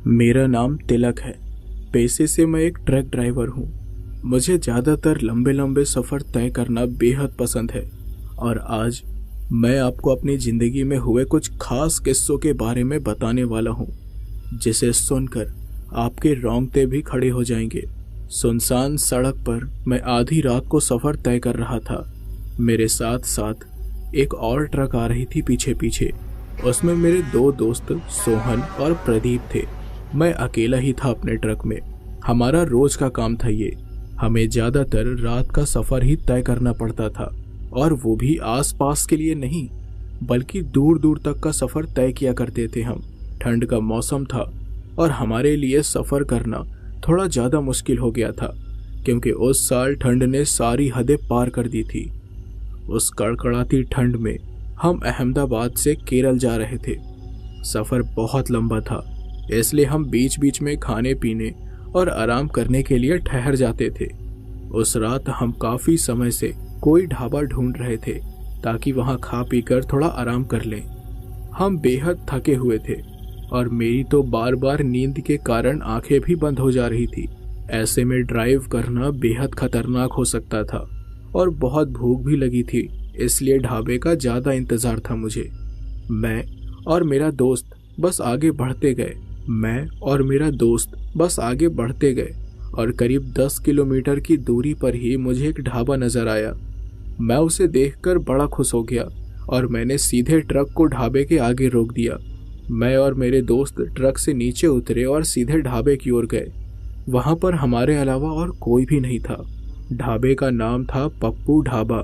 मेरा नाम तिलक है। पेशे से मैं एक ट्रक ड्राइवर हूँ। मुझे ज़्यादातर लंबे लंबे सफ़र तय करना बेहद पसंद है और आज मैं आपको अपनी ज़िंदगी में हुए कुछ खास किस्सों के बारे में बताने वाला हूँ, जिसे सुनकर आपके रोंगटे भी खड़े हो जाएंगे। सुनसान सड़क पर मैं आधी रात को सफ़र तय कर रहा था। मेरे साथ साथ एक और ट्रक आ रही थी पीछे पीछे। उसमें मेरे दो दोस्त सोहन और प्रदीप थे। मैं अकेला ही था अपने ट्रक में। हमारा रोज का काम था ये। हमें ज़्यादातर रात का सफ़र ही तय करना पड़ता था, और वो भी आसपास के लिए नहीं बल्कि दूर दूर तक का सफ़र तय किया करते थे हम। ठंड का मौसम था और हमारे लिए सफ़र करना थोड़ा ज़्यादा मुश्किल हो गया था, क्योंकि उस साल ठंड ने सारी हदें पार कर दी थी। उस कड़कड़ाती ठंड में हम अहमदाबाद से केरल जा रहे थे। सफ़र बहुत लंबा था, इसलिए हम बीच बीच में खाने पीने और आराम करने के लिए ठहर जाते थे। उस रात हम काफ़ी समय से कोई ढाबा ढूंढ रहे थे ताकि वहाँ खा पी कर थोड़ा आराम कर लें। हम बेहद थके हुए थे और मेरी तो बार बार नींद के कारण आंखें भी बंद हो जा रही थी। ऐसे में ड्राइव करना बेहद खतरनाक हो सकता था और बहुत भूख भी लगी थी, इसलिए ढाबे का ज़्यादा इंतज़ार था मुझे। मैं और मेरा दोस्त बस आगे बढ़ते गए और करीब 10 किलोमीटर की दूरी पर ही मुझे एक ढाबा नज़र आया। मैं उसे देखकर बड़ा खुश हो गया और मैंने सीधे ट्रक को ढाबे के आगे रोक दिया। मैं और मेरे दोस्त ट्रक से नीचे उतरे और सीधे ढाबे की ओर गए। वहाँ पर हमारे अलावा और कोई भी नहीं था। ढाबे का नाम था पप्पू ढाबा।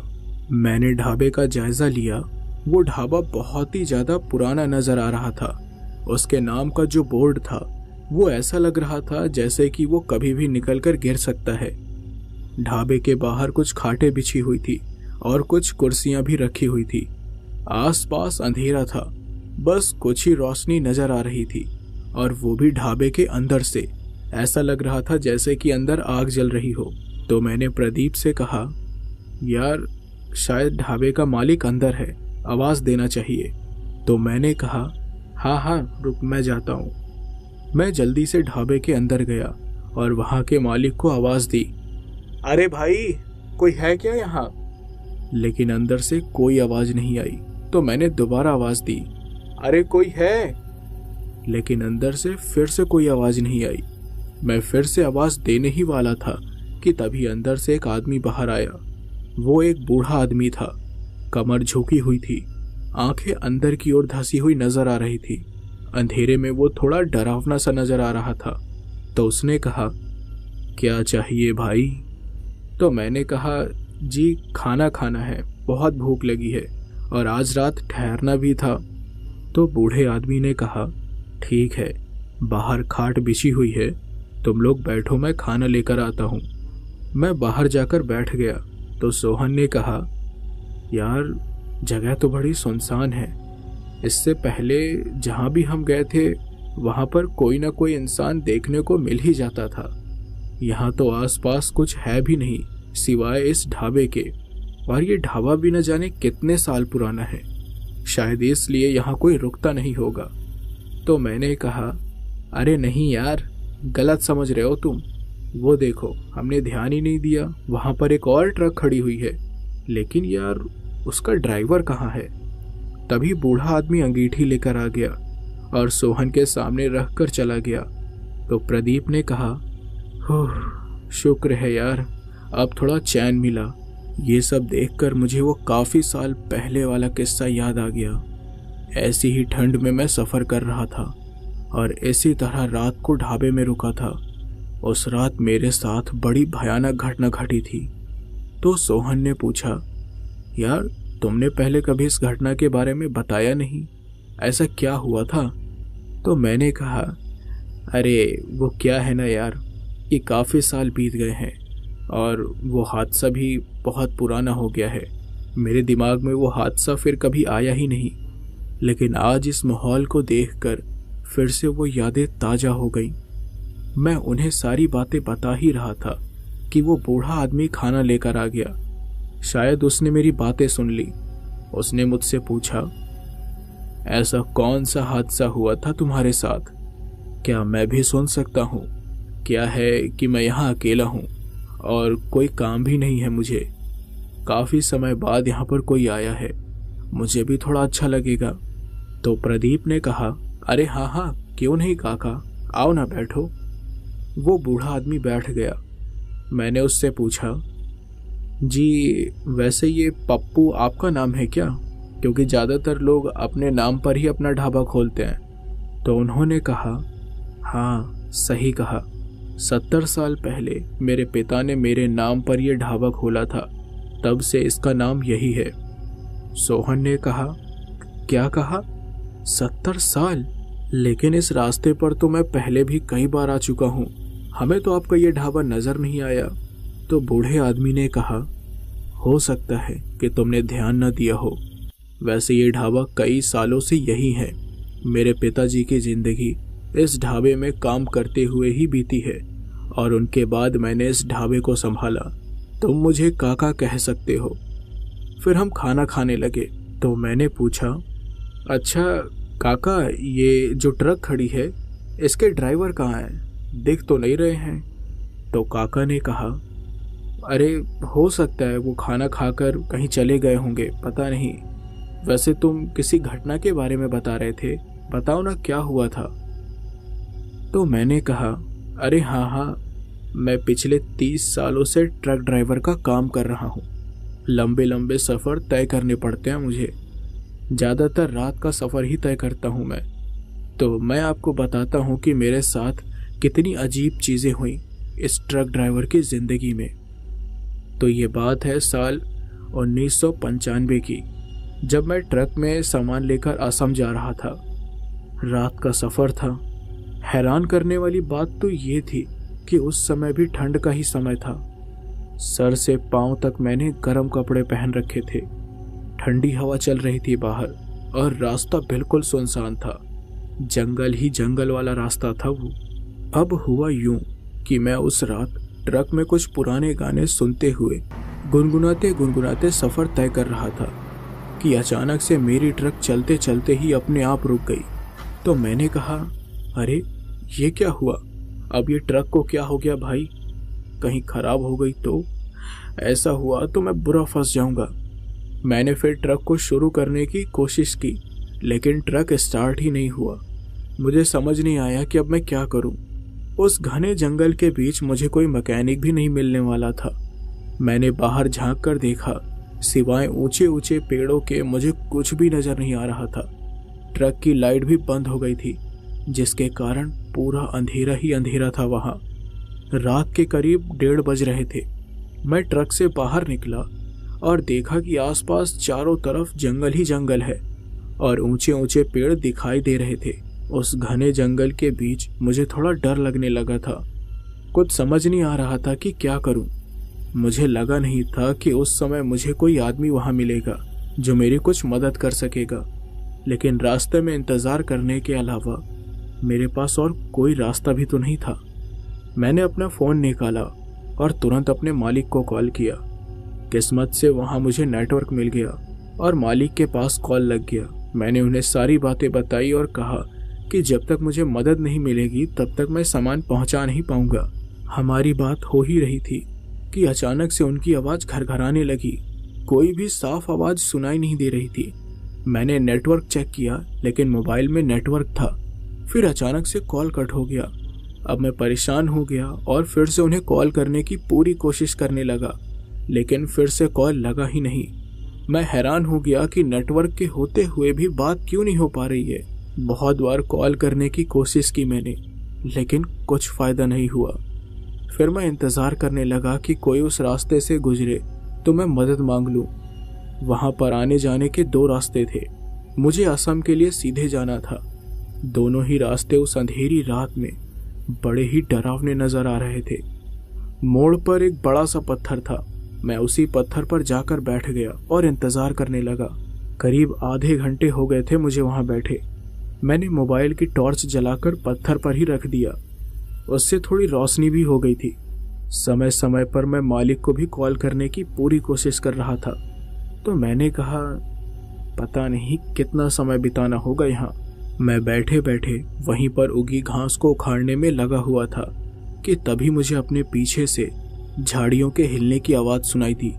मैंने ढाबे का जायज़ा लिया। वो ढाबा बहुत ही ज़्यादा पुराना नज़र आ रहा था। उसके नाम का जो बोर्ड था वो ऐसा लग रहा था जैसे कि वो कभी भी निकल कर गिर सकता है। ढाबे के बाहर कुछ खाटें बिछी हुई थी और कुछ कुर्सियां भी रखी हुई थी। आसपास अंधेरा था, बस कुछ ही रोशनी नज़र आ रही थी, और वो भी ढाबे के अंदर से। ऐसा लग रहा था जैसे कि अंदर आग जल रही हो। तो मैंने प्रदीप से कहा, यार शायद ढाबे का मालिक अंदर है, आवाज़ देना चाहिए। तो मैंने कहा, हाँ रुक, मैं जाता हूँ। मैं जल्दी से ढाबे के अंदर गया और वहाँ के मालिक को आवाज़ दी, अरे भाई कोई है क्या यहाँ? लेकिन अंदर से कोई आवाज़ नहीं आई। तो मैंने दोबारा आवाज़ दी, अरे कोई है? लेकिन अंदर से फिर से कोई आवाज़ नहीं आई। मैं फिर से आवाज़ देने ही वाला था कि तभी अंदर से एक आदमी बाहर आया। वो एक बूढ़ा आदमी था, कमर झुकी हुई थी, आंखें अंदर की ओर धंसी हुई नजर आ रही थी। अंधेरे में वो थोड़ा डरावना सा नजर आ रहा था। तो उसने कहा, क्या चाहिए भाई? तो मैंने कहा, जी खाना खाना है, बहुत भूख लगी है और आज रात ठहरना भी था। तो बूढ़े आदमी ने कहा, ठीक है, बाहर खाट बिछी हुई है, तुम लोग बैठो, मैं खाना लेकर आता हूँ। मैं बाहर जाकर बैठ गया। तो सोहन ने कहा, यार जगह तो बड़ी सुनसान है। इससे पहले जहाँ भी हम गए थे वहाँ पर कोई ना कोई इंसान देखने को मिल ही जाता था। यहाँ तो आसपास कुछ है भी नहीं सिवाय इस ढाबे के, और ये ढाबा भी न जाने कितने साल पुराना है, शायद इसलिए यहाँ कोई रुकता नहीं होगा। तो मैंने कहा, अरे नहीं यार, गलत समझ रहे हो तुम। वो देखो, हमने ध्यान ही नहीं दिया, वहाँ पर एक और ट्रक खड़ी हुई है, लेकिन यार उसका ड्राइवर कहाँ है? तभी बूढ़ा आदमी अंगीठी लेकर आ गया और सोहन के सामने रख कर चला गया। तो प्रदीप ने कहा, शुक्र है यार, अब थोड़ा चैन मिला। ये सब देखकर मुझे वो काफ़ी साल पहले वाला किस्सा याद आ गया। ऐसी ही ठंड में मैं सफ़र कर रहा था और इसी तरह रात को ढाबे में रुका था। उस रात मेरे साथ बड़ी भयानक घटना घटी थी। तो सोहन ने पूछा, यार तुमने पहले कभी इस घटना के बारे में बताया नहीं, ऐसा क्या हुआ था? तो मैंने कहा, अरे वो क्या है ना यार, ये काफ़ी साल बीत गए हैं और वो हादसा भी बहुत पुराना हो गया है। मेरे दिमाग में वो हादसा फिर कभी आया ही नहीं, लेकिन आज इस माहौल को देखकर फिर से वो यादें ताज़ा हो गई। मैं उन्हें सारी बातें बता ही रहा था कि वो बूढ़ा आदमी खाना लेकर आ गया। शायद उसने मेरी बातें सुन ली। उसने मुझसे पूछा, ऐसा कौन सा हादसा हुआ था तुम्हारे साथ? क्या मैं भी सुन सकता हूँ? क्या है कि मैं यहाँ अकेला हूँ और कोई काम भी नहीं है मुझे। काफ़ी समय बाद यहाँ पर कोई आया है, मुझे भी थोड़ा अच्छा लगेगा। तो प्रदीप ने कहा, अरे हाँ हाँ, क्यों नहीं काका, आओ ना बैठो। वो बूढ़ा आदमी बैठ गया। मैंने उससे पूछा, जी वैसे ये पप्पू आपका नाम है क्या? क्योंकि ज़्यादातर लोग अपने नाम पर ही अपना ढाबा खोलते हैं। तो उन्होंने कहा, हाँ सही कहा, 70 साल पहले मेरे पिता ने मेरे नाम पर यह ढाबा खोला था, तब से इसका नाम यही है। सोहन ने कहा, क्या कहा? 70 साल? लेकिन इस रास्ते पर तो मैं पहले भी कई बार आ चुका हूँ, हमें तो आपका ये ढाबा नजर नहीं आया। तो बूढ़े आदमी ने कहा, हो सकता है कि तुमने ध्यान न दिया हो, वैसे ये ढाबा कई सालों से यही है। मेरे पिताजी की जिंदगी इस ढाबे में काम करते हुए ही बीती है और उनके बाद मैंने इस ढाबे को संभाला। तुम मुझे काका कह सकते हो। फिर हम खाना खाने लगे। तो मैंने पूछा, अच्छा काका, ये जो ट्रक खड़ी है इसके ड्राइवर कहाँ हैं? दिख तो नहीं रहे हैं। तो काका ने कहा, अरे हो सकता है वो खाना खाकर कहीं चले गए होंगे, पता नहीं। वैसे तुम किसी घटना के बारे में बता रहे थे, बताओ ना क्या हुआ था। तो मैंने कहा, अरे हाँ हाँ, मैं पिछले 30 सालों से ट्रक ड्राइवर का काम कर रहा हूँ। लंबे लंबे सफ़र तय करने पड़ते हैं मुझे, ज़्यादातर रात का सफ़र ही तय करता हूँ मैं। तो मैं आपको बताता हूँ कि मेरे साथ कितनी अजीब चीज़ें हुई इस ट्रक ड्राइवर की ज़िंदगी में। तो ये बात है साल 1995 की, जब मैं ट्रक में सामान लेकर असम जा रहा था। रात का सफ़र था। हैरान करने वाली बात तो ये थी कि उस समय भी ठंड का ही समय था। सर से पांव तक मैंने गर्म कपड़े पहन रखे थे। ठंडी हवा चल रही थी बाहर और रास्ता बिल्कुल सुनसान था। जंगल ही जंगल वाला रास्ता था वो। अब हुआ यूं कि मैं उस रात ट्रक में कुछ पुराने गाने सुनते हुए गुनगुनाते गुनगुनाते सफ़र तय कर रहा था कि अचानक से मेरी ट्रक चलते चलते ही अपने आप रुक गई। तो मैंने कहा, अरे ये क्या हुआ? अब ये ट्रक को क्या हो गया भाई? कहीं खराब हो गई तो? ऐसा हुआ तो मैं बुरा फंस जाऊंगा। मैंने फिर ट्रक को शुरू करने की कोशिश की, लेकिन ट्रक स्टार्ट ही नहीं हुआ। मुझे समझ नहीं आया कि अब मैं क्या करूं। उस घने जंगल के बीच मुझे कोई मैकेनिक भी नहीं मिलने वाला था। मैंने बाहर झांक कर देखा, सिवाय ऊंचे ऊंचे पेड़ों के मुझे कुछ भी नजर नहीं आ रहा था। ट्रक की लाइट भी बंद हो गई थी, जिसके कारण पूरा अंधेरा ही अंधेरा था वहां। रात के करीब 1:30 बज रहे थे। मैं ट्रक से बाहर निकला और देखा कि आसपास चारों तरफ जंगल ही जंगल है और ऊंचे ऊंचे पेड़ दिखाई दे रहे थे। उस घने जंगल के बीच मुझे थोड़ा डर लगने लगा था। कुछ समझ नहीं आ रहा था कि क्या करूं। मुझे लगा नहीं था कि उस समय मुझे कोई आदमी वहां मिलेगा जो मेरी कुछ मदद कर सकेगा, लेकिन रास्ते में इंतजार करने के अलावा मेरे पास और कोई रास्ता भी तो नहीं था। मैंने अपना फ़ोन निकाला और तुरंत अपने मालिक को कॉल किया। किस्मत से वहां मुझे नेटवर्क मिल गया और मालिक के पास कॉल लग गया। मैंने उन्हें सारी बातें बताई और कहा कि जब तक मुझे मदद नहीं मिलेगी तब तक मैं सामान पहुंचा नहीं पाऊंगा। हमारी बात हो ही रही थी कि अचानक से उनकी आवाज़ घरघराने लगी। कोई भी साफ आवाज़ सुनाई नहीं दे रही थी। मैंने नेटवर्क चेक किया, लेकिन मोबाइल में नेटवर्क था। फिर अचानक से कॉल कट हो गया। अब मैं परेशान हो गया और फिर से उन्हें कॉल करने की पूरी कोशिश करने लगा, लेकिन फिर से कॉल लगा ही नहीं। मैं हैरान हो गया कि नेटवर्क के होते हुए भी बात क्यों नहीं हो पा रही है। बहुत बार कॉल करने की कोशिश की मैंने, लेकिन कुछ फ़ायदा नहीं हुआ। फिर मैं इंतज़ार करने लगा कि कोई उस रास्ते से गुजरे तो मैं मदद मांग लूँ। वहाँ पर आने जाने के 2 रास्ते थे। मुझे असम के लिए सीधे जाना था। दोनों ही रास्ते उस अंधेरी रात में बड़े ही डरावने नज़र आ रहे थे। मोड़ पर एक बड़ा सा पत्थर था। मैं उसी पत्थर पर जाकर बैठ गया और इंतज़ार करने लगा। करीब आधे घंटे हो गए थे मुझे वहाँ बैठे। मैंने मोबाइल की टॉर्च जलाकर पत्थर पर ही रख दिया। उससे थोड़ी रोशनी भी हो गई थी। समय समय पर मैं मालिक को भी कॉल करने की पूरी कोशिश कर रहा था। तो मैंने कहा, पता नहीं कितना समय बिताना होगा यहाँ, मैं बैठे बैठे वहीं पर उगी घास को उखाड़ने में लगा हुआ था कि तभी मुझे अपने पीछे से झाड़ियों के हिलने की आवाज़ सुनाई दी।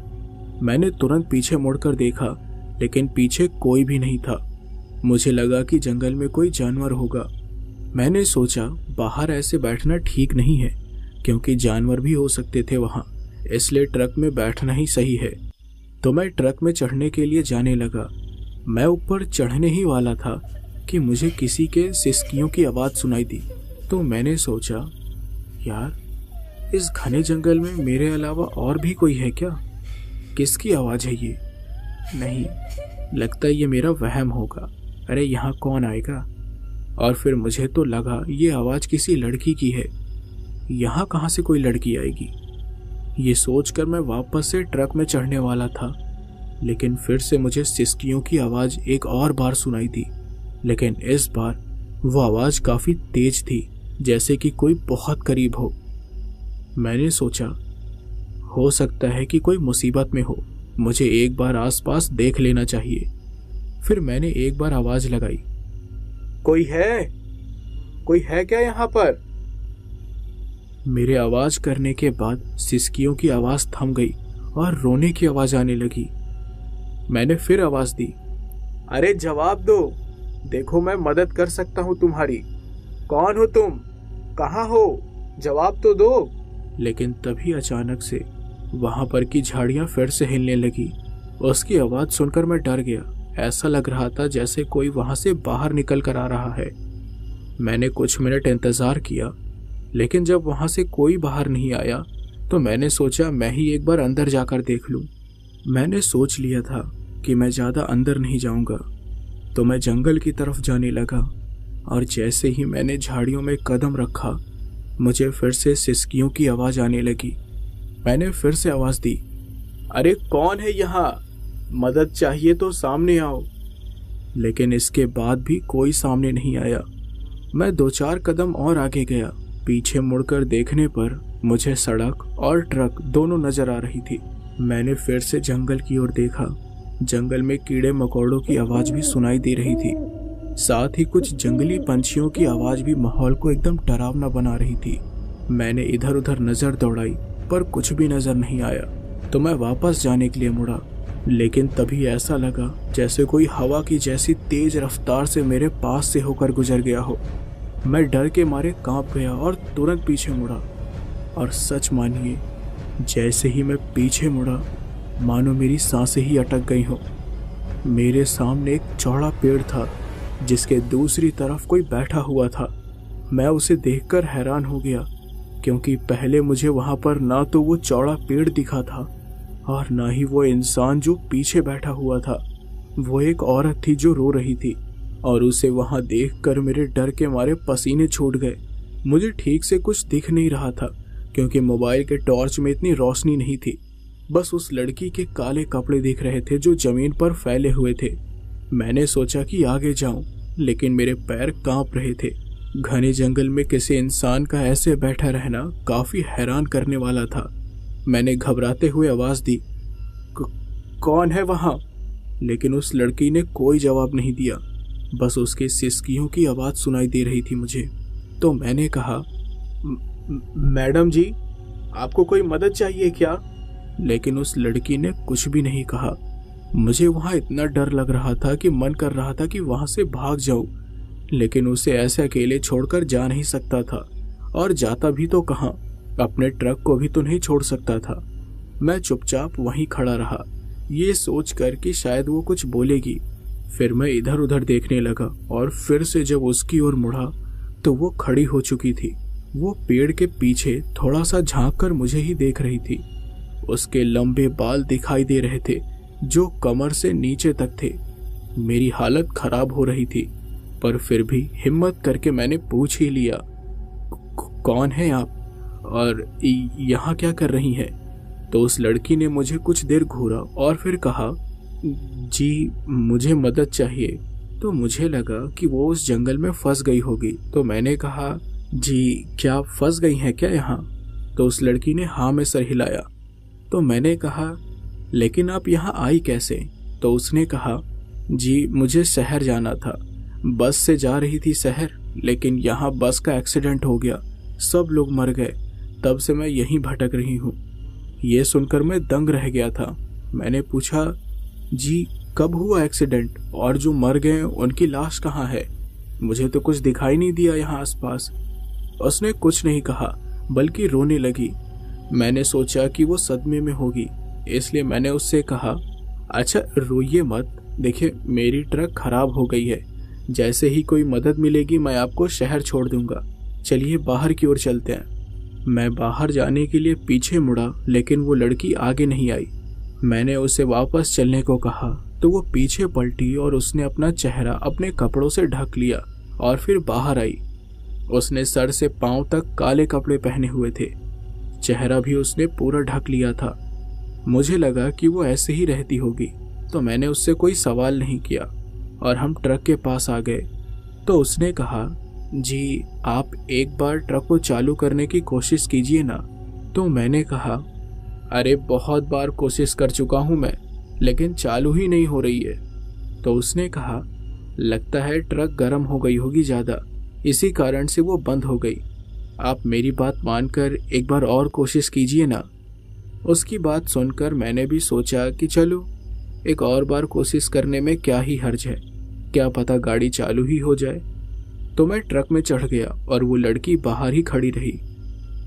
मैंने तुरंत पीछे मुड़कर देखा, लेकिन पीछे कोई भी नहीं था। मुझे लगा कि जंगल में कोई जानवर होगा। मैंने सोचा बाहर ऐसे बैठना ठीक नहीं है, क्योंकि जानवर भी हो सकते थे वहाँ, इसलिए ट्रक में बैठना ही सही है। तो मैं ट्रक में चढ़ने के लिए जाने लगा। मैं ऊपर चढ़ने ही वाला था कि मुझे किसी के सिसकियों की आवाज़ सुनाई दी। तो मैंने सोचा, यार इस घने जंगल में मेरे अलावा और भी कोई है क्या? किसकी आवाज़ है ये? नहीं, लगता है ये मेरा वहम होगा। अरे यहाँ कौन आएगा? और फिर मुझे तो लगा ये आवाज़ किसी लड़की की है। यहाँ कहाँ से कोई लड़की आएगी? ये सोचकर मैं वापस से ट्रक में चढ़ने वाला था, लेकिन फिर से मुझे सिसकियों की आवाज़ एक और बार सुनाई दी। लेकिन इस बार वो आवाज़ काफ़ी तेज थी, जैसे कि कोई बहुत करीब हो। मैंने सोचा हो सकता है कि कोई मुसीबत में हो, मुझे एक बार आसपास देख लेना चाहिए। फिर मैंने एक बार आवाज़ लगाई, कोई है? कोई है क्या यहाँ पर? मेरे आवाज़ करने के बाद सिसकियों की आवाज़ थम गई और रोने की आवाज़ आने लगी। मैंने फिर आवाज़ दी, अरे जवाब दो, देखो मैं मदद कर सकता हूँ तुम्हारी। कौन हो तुम? कहाँ हो? जवाब तो दो। लेकिन तभी अचानक से वहाँ पर की झाड़ियाँ फिर से हिलने लगी। उसकी आवाज़ सुनकर मैं डर गया। ऐसा लग रहा था जैसे कोई वहाँ से बाहर निकल कर आ रहा है। मैंने कुछ मिनट इंतज़ार किया, लेकिन जब वहाँ से कोई बाहर नहीं आया तो मैंने सोचा मैं ही एक बार अंदर जाकर देख लूँ। मैंने सोच लिया था कि मैं ज़्यादा अंदर नहीं जाऊँगा, तो मैं जंगल की तरफ जाने लगा। और जैसे ही मैंने झाड़ियों में कदम रखा, मुझे फिर से सिसकियों की आवाज़ आने लगी। मैंने फिर से आवाज़ दी, अरे कौन है यहाँ? मदद चाहिए तो सामने आओ। लेकिन इसके बाद भी कोई सामने नहीं आया। मैं 2-4 कदम और आगे गया। पीछे मुड़कर देखने पर मुझे सड़क और ट्रक दोनों नजर आ रही थी। मैंने फिर से जंगल की ओर देखा। जंगल में कीड़े मकोड़ों की आवाज़ भी सुनाई दे रही थी। साथ ही कुछ जंगली पंछियों की आवाज़ भी माहौल को एकदम डरावना बना रही थी। मैंने इधर उधर नज़र दौड़ाई, पर कुछ भी नज़र नहीं आया, तो मैं वापस जाने के लिए मुड़ा। लेकिन तभी ऐसा लगा जैसे कोई हवा की जैसी तेज रफ्तार से मेरे पास से होकर गुजर गया हो। मैं डर के मारे कांप गया और तुरंत पीछे मुड़ा। और सच मानिए, जैसे ही मैं पीछे मुड़ा, मानो मेरी सांसें ही अटक गई हो। मेरे सामने एक चौड़ा पेड़ था, जिसके दूसरी तरफ कोई बैठा हुआ था। मैं उसे देखकर हैरान हो गया, क्योंकि पहले मुझे वहाँ पर ना तो वो चौड़ा पेड़ दिखा था और ना ही वो इंसान जो पीछे बैठा हुआ था। वो एक औरत थी जो रो रही थी, और उसे वहाँ देखकर मेरे डर के मारे पसीने छूट गए। मुझे ठीक से कुछ दिख नहीं रहा था, क्योंकि मोबाइल के टॉर्च में इतनी रोशनी नहीं थी। बस उस लड़की के काले कपड़े दिख रहे थे जो जमीन पर फैले हुए थे। मैंने सोचा कि आगे जाऊं, लेकिन मेरे पैर कांप रहे थे। घने जंगल में किसी इंसान का ऐसे बैठा रहना काफी हैरान करने वाला था। मैंने घबराते हुए आवाज दी, कौन है वहाँ? लेकिन उस लड़की ने कोई जवाब नहीं दिया। बस उसके सिसकियों की आवाज सुनाई दे रही थी मुझे। तो मैंने कहा, मैडम जी, आपको कोई मदद चाहिए क्या? लेकिन उस लड़की ने कुछ भी नहीं कहा। मुझे वहाँ इतना डर लग रहा था कि मन कर रहा था कि वहाँ से भाग जाऊं, लेकिन उसे ऐसे अकेले छोड़कर जा नहीं सकता था, और जाता भी तो कहाँ, अपने ट्रक को भी तो नहीं छोड़ सकता था। मैं चुपचाप वहीं खड़ा रहा, ये सोचकर कि शायद वो कुछ बोलेगी। फिर मैं इधर उधर देखने लगा, और फिर से जब उसकी ओर मुड़ा तो वो खड़ी हो चुकी थी। वो पेड़ के पीछे थोड़ा सा झांक कर मुझे ही देख रही थी। उसके लंबे बाल दिखाई दे रहे थे जो कमर से नीचे तक थे। मेरी हालत खराब हो रही थी, पर फिर भी हिम्मत करके मैंने पूछ ही लिया, कौन है आप और यहाँ क्या कर रही हैं? तो उस लड़की ने मुझे कुछ देर घूरा और फिर कहा, जी मुझे मदद चाहिए। तो मुझे लगा कि वो उस जंगल में फंस गई होगी। तो मैंने कहा, जी क्या आप फंस गई हैं क्या यहाँ? तो उस लड़की ने हाँ में सर हिलाया। तो मैंने कहा, लेकिन आप यहाँ आई कैसे? तो उसने कहा, जी मुझे शहर जाना था, बस से जा रही थी शहर, लेकिन यहाँ बस का एक्सीडेंट हो गया, सब लोग मर गए। तब से मैं यहीं भटक रही हूँ। ये सुनकर मैं दंग रह गया था। मैंने पूछा, जी कब हुआ एक्सीडेंट और जो मर गए उनकी लाश कहाँ है? मुझे तो कुछ दिखाई नहीं दिया यहाँ आसपास। उसने कुछ नहीं कहा बल्कि रोने लगी। मैंने सोचा कि वो सदमे में होगी, इसलिए मैंने उससे कहा, अच्छा रोइए मत, देखिए मेरी ट्रक खराब हो गई है, जैसे ही कोई मदद मिलेगी मैं आपको शहर छोड़ दूंगा, चलिए बाहर की ओर चलते हैं। मैं बाहर जाने के लिए पीछे मुड़ा, लेकिन वो लड़की आगे नहीं आई। मैंने उसे वापस चलने को कहा तो वो पीछे पलटी और उसने अपना चेहरा अपने कपड़ों से ढक लिया और फिर बाहर आई। उसने सर से पांव तक काले कपड़े पहने हुए थे, चेहरा भी उसने पूरा ढक लिया था। मुझे लगा कि वो ऐसे ही रहती होगी, तो मैंने उससे कोई सवाल नहीं किया और हम ट्रक के पास आ गए। तो उसने कहा, जी आप एक बार ट्रक को चालू करने की कोशिश कीजिए ना। तो मैंने कहा, अरे बहुत बार कोशिश कर चुका हूँ मैं, लेकिन चालू ही नहीं हो रही है। तो उसने कहा, लगता है ट्रक गर्म हो गई होगी ज़्यादा, इसी कारण से वो बंद हो गई। आप मेरी बात मानकर एक बार और कोशिश कीजिए ना। उसकी बात सुनकर मैंने भी सोचा कि चलो एक और बार कोशिश करने में क्या ही हर्ज है, क्या पता गाड़ी चालू ही हो जाए। तो मैं ट्रक में चढ़ गया और वो लड़की बाहर ही खड़ी रही।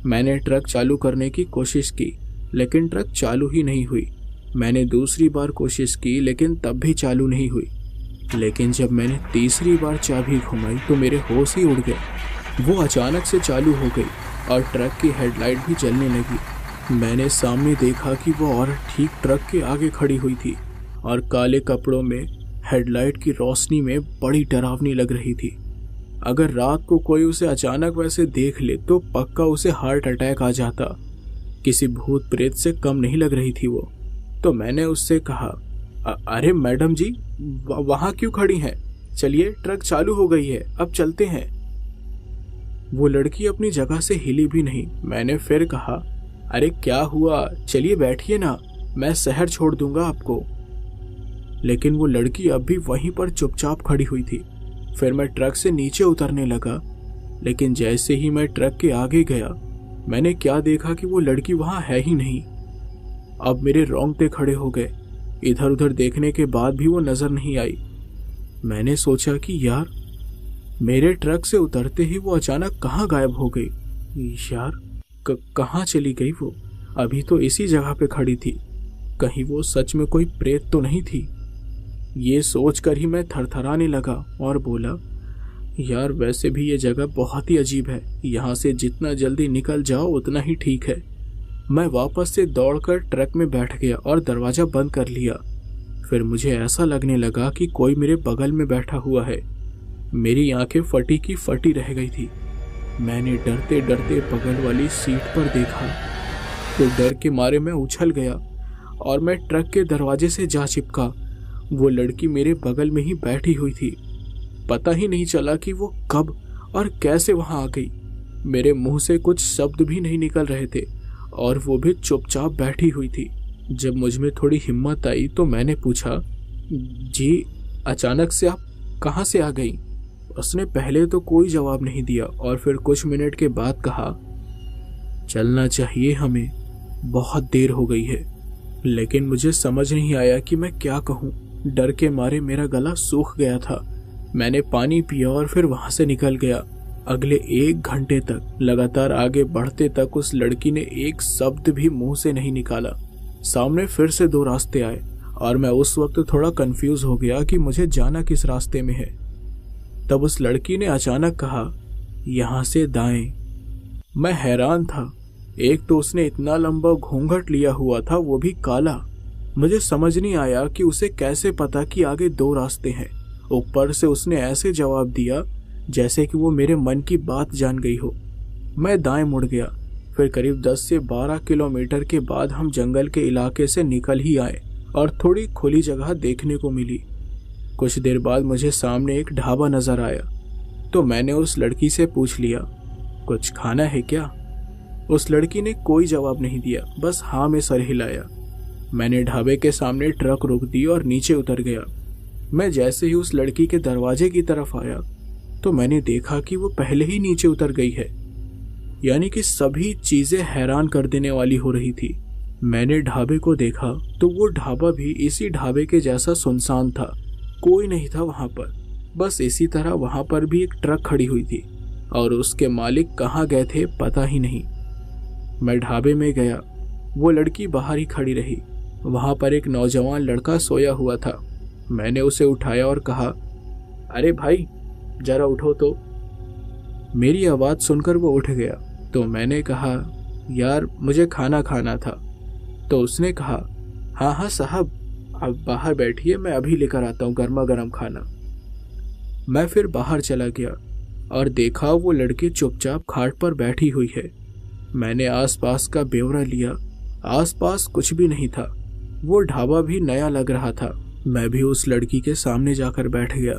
मैंने ट्रक चालू करने की कोशिश की, लेकिन ट्रक चालू ही नहीं हुई। मैंने दूसरी बार कोशिश की, लेकिन तब भी चालू नहीं हुई। लेकिन जब मैंने तीसरी बार चाबी घुमाई तो मेरे होश ही उड़ गए। वो अचानक से चालू हो गई और ट्रक की हेडलाइट भी जलने लगी। मैंने सामने देखा कि वो औरत ठीक ट्रक के आगे खड़ी हुई थी और काले कपड़ों में हेडलाइट की रोशनी में बड़ी डरावनी लग रही थी। अगर रात को कोई उसे अचानक वैसे देख ले तो पक्का उसे हार्ट अटैक आ जाता। किसी भूत प्रेत से कम नहीं लग रही थी वो। तो मैंने उससे कहा, अरे मैडम जी वहां क्यों खड़ी हैं? चलिए ट्रक चालू हो गई है, अब चलते हैं। वो लड़की अपनी जगह से हिली भी नहीं। मैंने फिर कहा, अरे क्या हुआ, चलिए बैठिए ना, मैं शहर छोड़ दूंगा आपको। लेकिन वो लड़की अब भी वहीं पर चुपचाप खड़ी हुई थी। फिर मैं ट्रक से नीचे उतरने लगा, लेकिन जैसे ही मैं ट्रक के आगे गया मैंने क्या देखा कि वो लड़की वहां है ही नहीं। अब मेरे रोंगटे खड़े हो गए। इधर उधर देखने के बाद भी वो नजर नहीं आई। मैंने सोचा कि यार मेरे ट्रक से उतरते ही वो अचानक कहाँ गायब हो गई। यार कहाँ चली गई वो? अभी तो इसी जगह पे खड़ी थी। कहीं वो सच में कोई प्रेत तो नहीं थी? ये सोचकर ही मैं थरथराने लगा और बोला, यार वैसे भी ये जगह बहुत ही अजीब है, यहाँ से जितना जल्दी निकल जाओ उतना ही ठीक है। मैं वापस से दौड़कर ट्रक में बैठ गया और दरवाजा बंद कर लिया। फिर मुझे ऐसा लगने लगा कि कोई मेरे बगल में बैठा हुआ है। मेरी आंखें फटी की फटी रह गई थी। मैंने डरते डरते बगल वाली सीट पर देखा तो डर के मारे मैं उछल गया और मैं ट्रक के दरवाजे से जा चिपका। वो लड़की मेरे बगल में ही बैठी हुई थी। पता ही नहीं चला कि वो कब और कैसे वहां आ गई। मेरे मुंह से कुछ शब्द भी नहीं निकल रहे थे और वो भी चुपचाप बैठी हुई थी। जब मुझ में थोड़ी हिम्मत आई तो मैंने पूछा, जी अचानक से आप कहाँ से आ गई? उसने पहले तो कोई जवाब नहीं दिया और फिर कुछ मिनट के बाद कहा, चलना चाहिए हमें, बहुत देर हो गई है। लेकिन मुझे समझ नहीं आया कि मैं क्या कहूँ। डर के मारे मेरा गला सूख गया था। मैंने पानी पिया और फिर वहां से निकल गया। अगले 1 घंटे तक लगातार आगे बढ़ते तक उस लड़की ने एक शब्द भी मुंह से नहीं निकाला। सामने फिर से 2 रास्ते आए और मैं उस वक्त थोड़ा कंफ्यूज हो गया कि मुझे जाना किस रास्ते में है। तब उस लड़की ने अचानक कहा, यहाँ से दाएं। मैं हैरान था। एक तो उसने इतना लंबा घूंघट लिया हुआ था, वो भी काला। मुझे समझ नहीं आया कि उसे कैसे पता कि आगे 2 रास्ते हैं। ऊपर से उसने ऐसे जवाब दिया जैसे कि वो मेरे मन की बात जान गई हो। मैं दाएं मुड़ गया। फिर करीब 10 से 12 किलोमीटर के बाद हम जंगल के इलाके से निकल ही आए और थोड़ी खुली जगह देखने को मिली। कुछ देर बाद मुझे सामने एक ढाबा नजर आया तो मैंने उस लड़की से पूछ लिया, कुछ खाना है क्या? उस लड़की ने कोई जवाब नहीं दिया, बस हाँ में सर हिलाया। मैंने ढाबे के सामने ट्रक रोक दी और नीचे उतर गया। मैं जैसे ही उस लड़की के दरवाजे की तरफ आया तो मैंने देखा कि वो पहले ही नीचे उतर गई है। यानी कि सभी चीजें हैरान कर देने वाली हो रही थी। मैंने ढाबे को देखा तो वो ढाबा भी इसी ढाबे के जैसा सुनसान था, कोई नहीं था वहां पर। बस इसी तरह वहां पर भी एक ट्रक खड़ी हुई थी और उसके मालिक कहाँ गए थे पता ही नहीं। मैं ढाबे में गया, वो लड़की बाहर ही खड़ी रही। वहां पर एक नौजवान लड़का सोया हुआ था। मैंने उसे उठाया और कहा, अरे भाई जरा उठो तो। मेरी आवाज़ सुनकर वो उठ गया तो मैंने कहा, यार मुझे खाना खाना था। तो उसने कहा, हाँ हाँ साहब, आप बाहर बैठिए, मैं अभी लेकर आता हूँ गर्मा गर्म खाना। मैं फिर बाहर चला गया और देखा वो लड़की चुपचाप खाट पर बैठी हुई है। मैंने आसपास का ब्यौरा लिया, आसपास कुछ भी नहीं था। वो ढाबा भी नया लग रहा था। मैं भी उस लड़की के सामने जाकर बैठ गया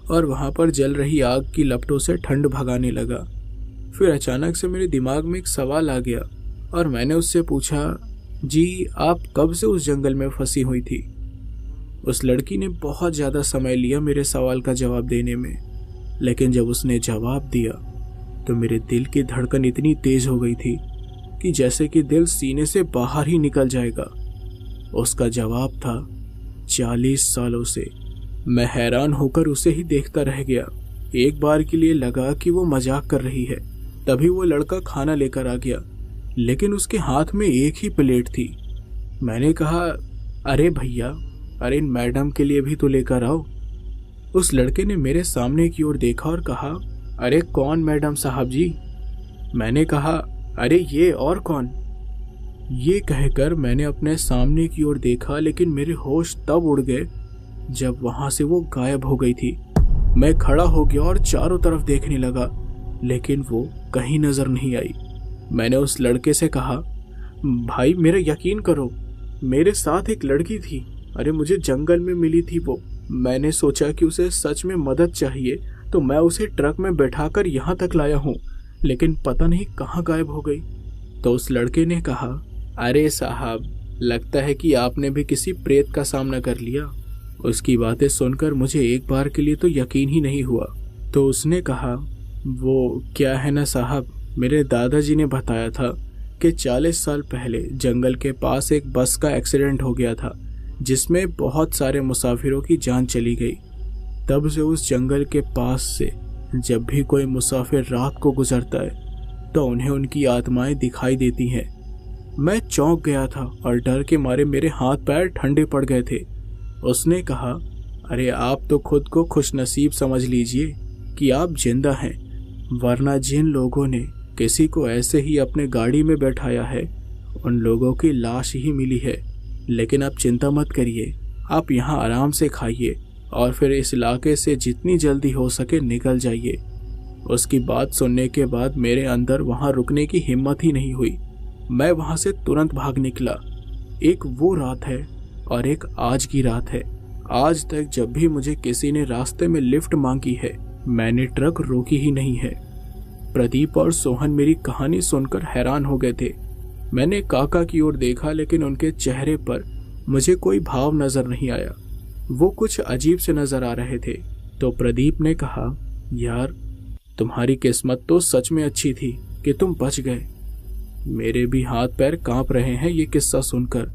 और वहां पर जल रही आग की लपटों से ठंड भगाने लगा। फिर अचानक से मेरे दिमाग में एक सवाल आ गया और मैंने उससे पूछा, जी आप कब से उस जंगल में फंसी हुई थी? उस लड़की ने बहुत ज़्यादा समय लिया मेरे सवाल का जवाब देने में, लेकिन जब उसने जवाब दिया तो मेरे दिल की धड़कन इतनी तेज हो गई थी कि जैसे कि दिल सीने से बाहर ही निकल जाएगा। उसका जवाब था 40 सालों से। मैं हैरान होकर उसे ही देखता रह गया। एक बार के लिए लगा कि वो मजाक कर रही है। तभी वो लड़का खाना लेकर आ गया, लेकिन उसके हाथ में एक ही प्लेट थी। मैंने कहा, अरे भैया, अरे इन मैडम के लिए भी तो लेकर आओ। उस लड़के ने मेरे सामने की ओर देखा और कहा, अरे कौन मैडम साहब जी? मैंने कहा, अरे ये और कौन? ये कहकर मैंने अपने सामने की ओर देखा, लेकिन मेरे होश तब उड़ गए जब वहां से वो गायब हो गई थी। मैं खड़ा हो गया और चारों तरफ देखने लगा, लेकिन वो कहीं नजर नहीं आई। मैंने उस लड़के से कहा, भाई मेरा यकीन करो, मेरे साथ एक लड़की थी। अरे मुझे जंगल में मिली थी वो। मैंने सोचा कि उसे सच में मदद चाहिए तो मैं उसे ट्रक में बैठाकर यहाँ तक लाया हूँ, लेकिन पता नहीं कहाँ गायब हो गई। तो उस लड़के ने कहा, अरे साहब, लगता है कि आपने भी किसी प्रेत का सामना कर लिया। उसकी बातें सुनकर मुझे एक बार के लिए तो यकीन ही नहीं हुआ। तो उसने कहा, वो क्या है ना साहब, मेरे दादाजी ने बताया था कि 40 साल पहले जंगल के पास एक बस का एक्सीडेंट हो गया था जिसमें बहुत सारे मुसाफिरों की जान चली गई। तब से उस जंगल के पास से जब भी कोई मुसाफिर रात को गुजरता है तो उन्हें उनकी आत्माएं दिखाई देती हैं। मैं चौंक गया था और डर के मारे मेरे हाथ पैर ठंडे पड़ गए थे। उसने कहा, अरे आप तो खुद को खुशनसीब समझ लीजिए कि आप जिंदा हैं, वरना जिन लोगों ने किसी को ऐसे ही अपने गाड़ी में बैठाया है उन लोगों की लाश ही मिली है। लेकिन आप चिंता मत करिए, आप यहाँ आराम से खाइए और फिर इस इलाके से जितनी जल्दी हो सके निकल जाइए। उसकी बात सुनने के बाद मेरे अंदर वहाँ रुकने की हिम्मत ही नहीं हुई। मैं वहाँ से तुरंत भाग निकला। एक वो रात है और एक आज की रात है। आज तक जब भी मुझे किसी ने रास्ते में लिफ्ट मांगी है मैंने ट्रक रोकी ही नहीं है। प्रदीप और सोहन मेरी कहानी सुनकर हैरान हो गए थे। मैंने काका की ओर देखा, लेकिन उनके चेहरे पर मुझे कोई भाव नजर नहीं आया। वो कुछ अजीब से नजर आ रहे थे। तो प्रदीप ने कहा, यार तुम्हारी किस्मत तो सच में अच्छी थी कि तुम बच गए। मेरे भी हाथ पैर कांप रहे हैं ये किस्सा सुनकर।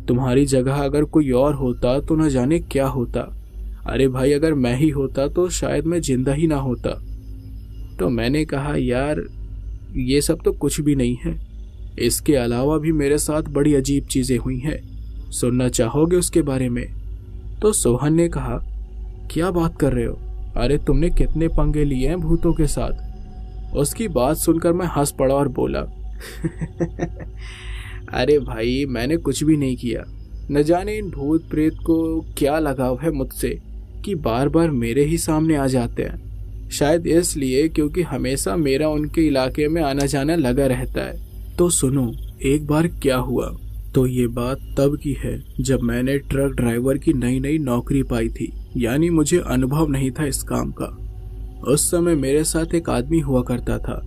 तुम्हारी जगह अगर कोई और होता तो न जाने क्या होता। अरे भाई, अगर मैं ही होता तो शायद मैं जिंदा ही ना होता। तो मैंने कहा, यार ये सब तो कुछ भी नहीं है, इसके अलावा भी मेरे साथ बड़ी अजीब चीजें हुई हैं। सुनना चाहोगे उसके बारे में? तो सोहन ने कहा, क्या बात कर रहे हो? अरे तुमने कितने पंगे लिए हैं भूतों के साथ? उसकी बात सुनकर मैं हंस पड़ा और बोला, अरे भाई मैंने कुछ भी नहीं किया। न जाने इन भूत प्रेत को क्या लगाव है मुझसे कि बार बार मेरे ही सामने आ जाते हैं। शायद इसलिए क्योंकि हमेशा मेरा उनके इलाके में आना जाना लगा रहता है। तो सुनो, एक बार क्या हुआ। तो ये बात तब की है जब मैंने ट्रक ड्राइवर की नई नई नौकरी पाई थी, यानी मुझे अनुभव नहीं था इस काम का। उस समय मेरे साथ एक आदमी हुआ करता था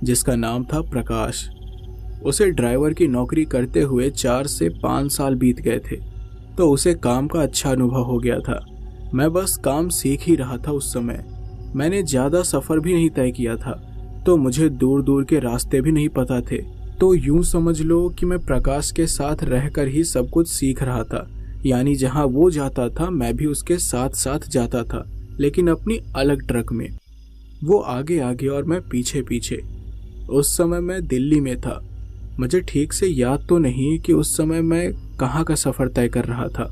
जिसका नाम था प्रकाश। उसे ड्राइवर की नौकरी करते हुए 4 से 5 साल बीत गए थे, तो उसे काम का अच्छा अनुभव हो गया था। मैं बस काम सीख ही रहा था उस समय। मैंने ज़्यादा सफ़र भी नहीं तय किया था, तो मुझे दूर दूर के रास्ते भी नहीं पता थे। तो यूं समझ लो कि मैं प्रकाश के साथ रहकर ही सब कुछ सीख रहा था। यानी जहां वो जाता था मैं भी उसके साथ साथ जाता था, लेकिन अपनी अलग ट्रक में। वो आगे आगे और मैं पीछे पीछे। उस समय मैं दिल्ली में था। मुझे ठीक से याद तो नहीं कि उस समय मैं कहाँ का सफ़र तय कर रहा था,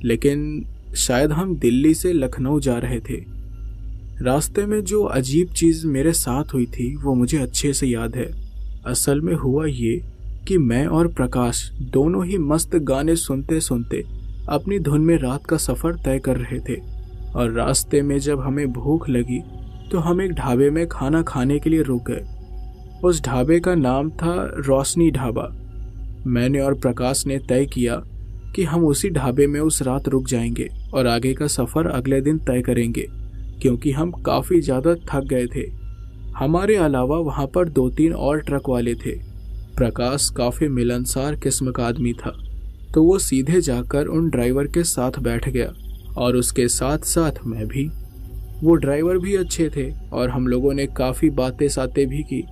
लेकिन शायद हम दिल्ली से लखनऊ जा रहे थे। रास्ते में जो अजीब चीज़ मेरे साथ हुई थी वो मुझे अच्छे से याद है। असल में हुआ ये कि मैं और प्रकाश दोनों ही मस्त गाने सुनते सुनते अपनी धुन में रात का सफ़र तय कर रहे थे। और रास्ते में जब हमें भूख लगी तो हम एक ढाबे में खाना खाने के लिए रुक गए। उस ढाबे का नाम था रोशनी ढाबा। मैंने और प्रकाश ने तय किया कि हम उसी ढाबे में उस रात रुक जाएंगे और आगे का सफ़र अगले दिन तय करेंगे, क्योंकि हम काफ़ी ज़्यादा थक गए थे। हमारे अलावा वहाँ पर 2-3 और ट्रक वाले थे। प्रकाश काफ़ी मिलनसार किस्म का आदमी था, तो वो सीधे जाकर उन ड्राइवर के साथ बैठ गया और उसके साथ साथ मैं भी। वो ड्राइवर भी अच्छे थे और हम लोगों ने काफ़ी बातें सातें भी की।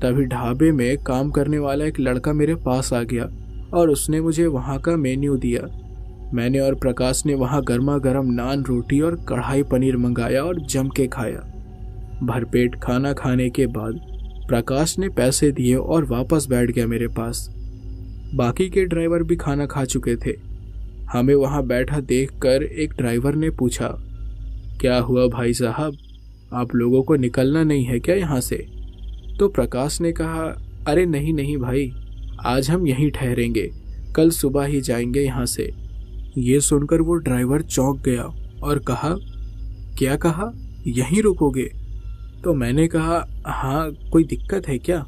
तभी ढाबे में काम करने वाला एक लड़का मेरे पास आ गया और उसने मुझे वहाँ का मेन्यू दिया। मैंने और प्रकाश ने वहाँ गर्मा गर्म नान रोटी और कढ़ाई पनीर मंगाया और जम के खाया। भरपेट खाना खाने के बाद प्रकाश ने पैसे दिए और वापस बैठ गया मेरे पास। बाकी के ड्राइवर भी खाना खा चुके थे। हमें वहाँ बैठा देखकर एक ड्राइवर ने पूछा, क्या हुआ भाई साहब, आप लोगों को निकलना नहीं है क्या यहाँ से? तो प्रकाश ने कहा, अरे नहीं नहीं भाई, आज हम यहीं ठहरेंगे, कल सुबह ही जाएंगे यहाँ से। ये सुनकर वो ड्राइवर चौंक गया और कहा, क्या कहा, यहीं रुकोगे? तो मैंने कहा, हाँ, कोई दिक्कत है क्या?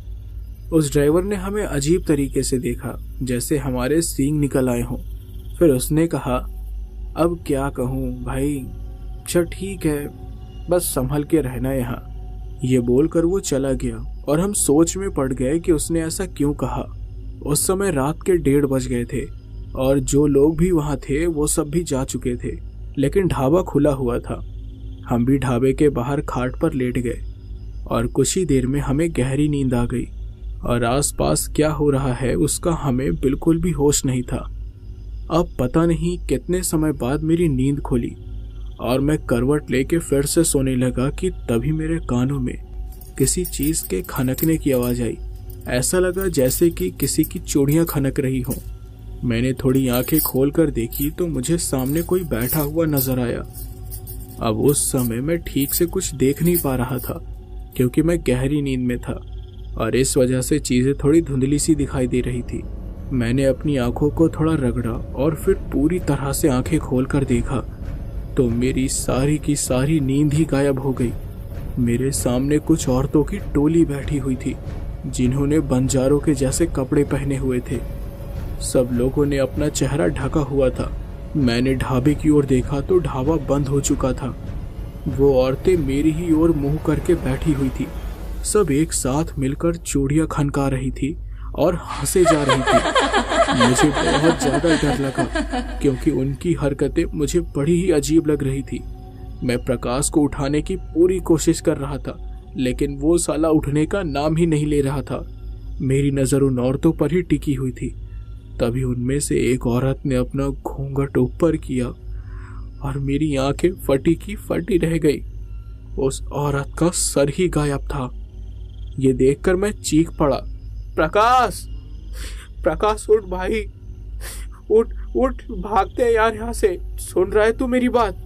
उस ड्राइवर ने हमें अजीब तरीके से देखा, जैसे हमारे सींग निकल आए हों। फिर उसने कहा, अब क्या कहूँ भाई, चल ठीक है, बस संभल के रहना यहाँ। ये बोलकर वो चला गया और हम सोच में पड़ गए कि उसने ऐसा क्यों कहा। उस समय रात के 1:30 बज गए थे और जो लोग भी वहाँ थे वो सब भी जा चुके थे, लेकिन ढाबा खुला हुआ था। हम भी ढाबे के बाहर खाट पर लेट गए और कुछ ही देर में हमें गहरी नींद आ गई और आसपास क्या हो रहा है उसका हमें बिल्कुल भी होश नहीं था। अब पता नहीं कितने समय बाद मेरी नींद खुली और मैं करवट लेके फिर से सोने लगा कि तभी मेरे कानों में किसी चीज के खनकने की आवाज आई। ऐसा लगा जैसे कि किसी की चूड़ियां खनक रही हों। मैंने थोड़ी आंखें खोलकर देखी तो मुझे सामने कोई बैठा हुआ नजर आया। अब उस समय मैं ठीक से कुछ देख नहीं पा रहा था क्योंकि मैं गहरी नींद में था और इस वजह से चीजें थोड़ी धुंधली सी दिखाई दे रही थी। मैंने अपनी आंखों को थोड़ा रगड़ा और फिर पूरी तरह से आंखें खोलकर देखा तो मेरी सारी की सारी नींद ही गायब हो गई। मेरे सामने कुछ औरतों की टोली बैठी हुई थी जिन्होंने बंजारों के जैसे कपड़े पहने हुए थे। सब लोगों ने अपना चेहरा ढका हुआ था। मैंने ढाबे की ओर देखा तो ढाबा बंद हो चुका था। वो औरतें मेरी ही ओर मुंह करके बैठी हुई थी। सब एक साथ मिलकर चूड़ियां खनका रही थी और हंसे जा रही थी। मुझे बहुत ज्यादा डर लगा क्योंकि उनकी हरकतें मुझे बड़ी ही अजीब लग रही थी। मैं प्रकाश को उठाने की पूरी कोशिश कर रहा था, लेकिन वो साला उठने का नाम ही नहीं ले रहा था। मेरी नजर उन औरतों पर ही टिकी हुई थी। तभी उनमें से एक औरत ने अपना घूंघट ऊपर किया और मेरी आंखें फटी की फटी रह गई। उस औरत का सर ही गायब था। ये देखकर मैं चीख पड़ा, प्रकाश, प्रकाश उठ भाई, उठ उठ, भागते हैं यार यहाँ से, सुन रहा है तू मेरी बात?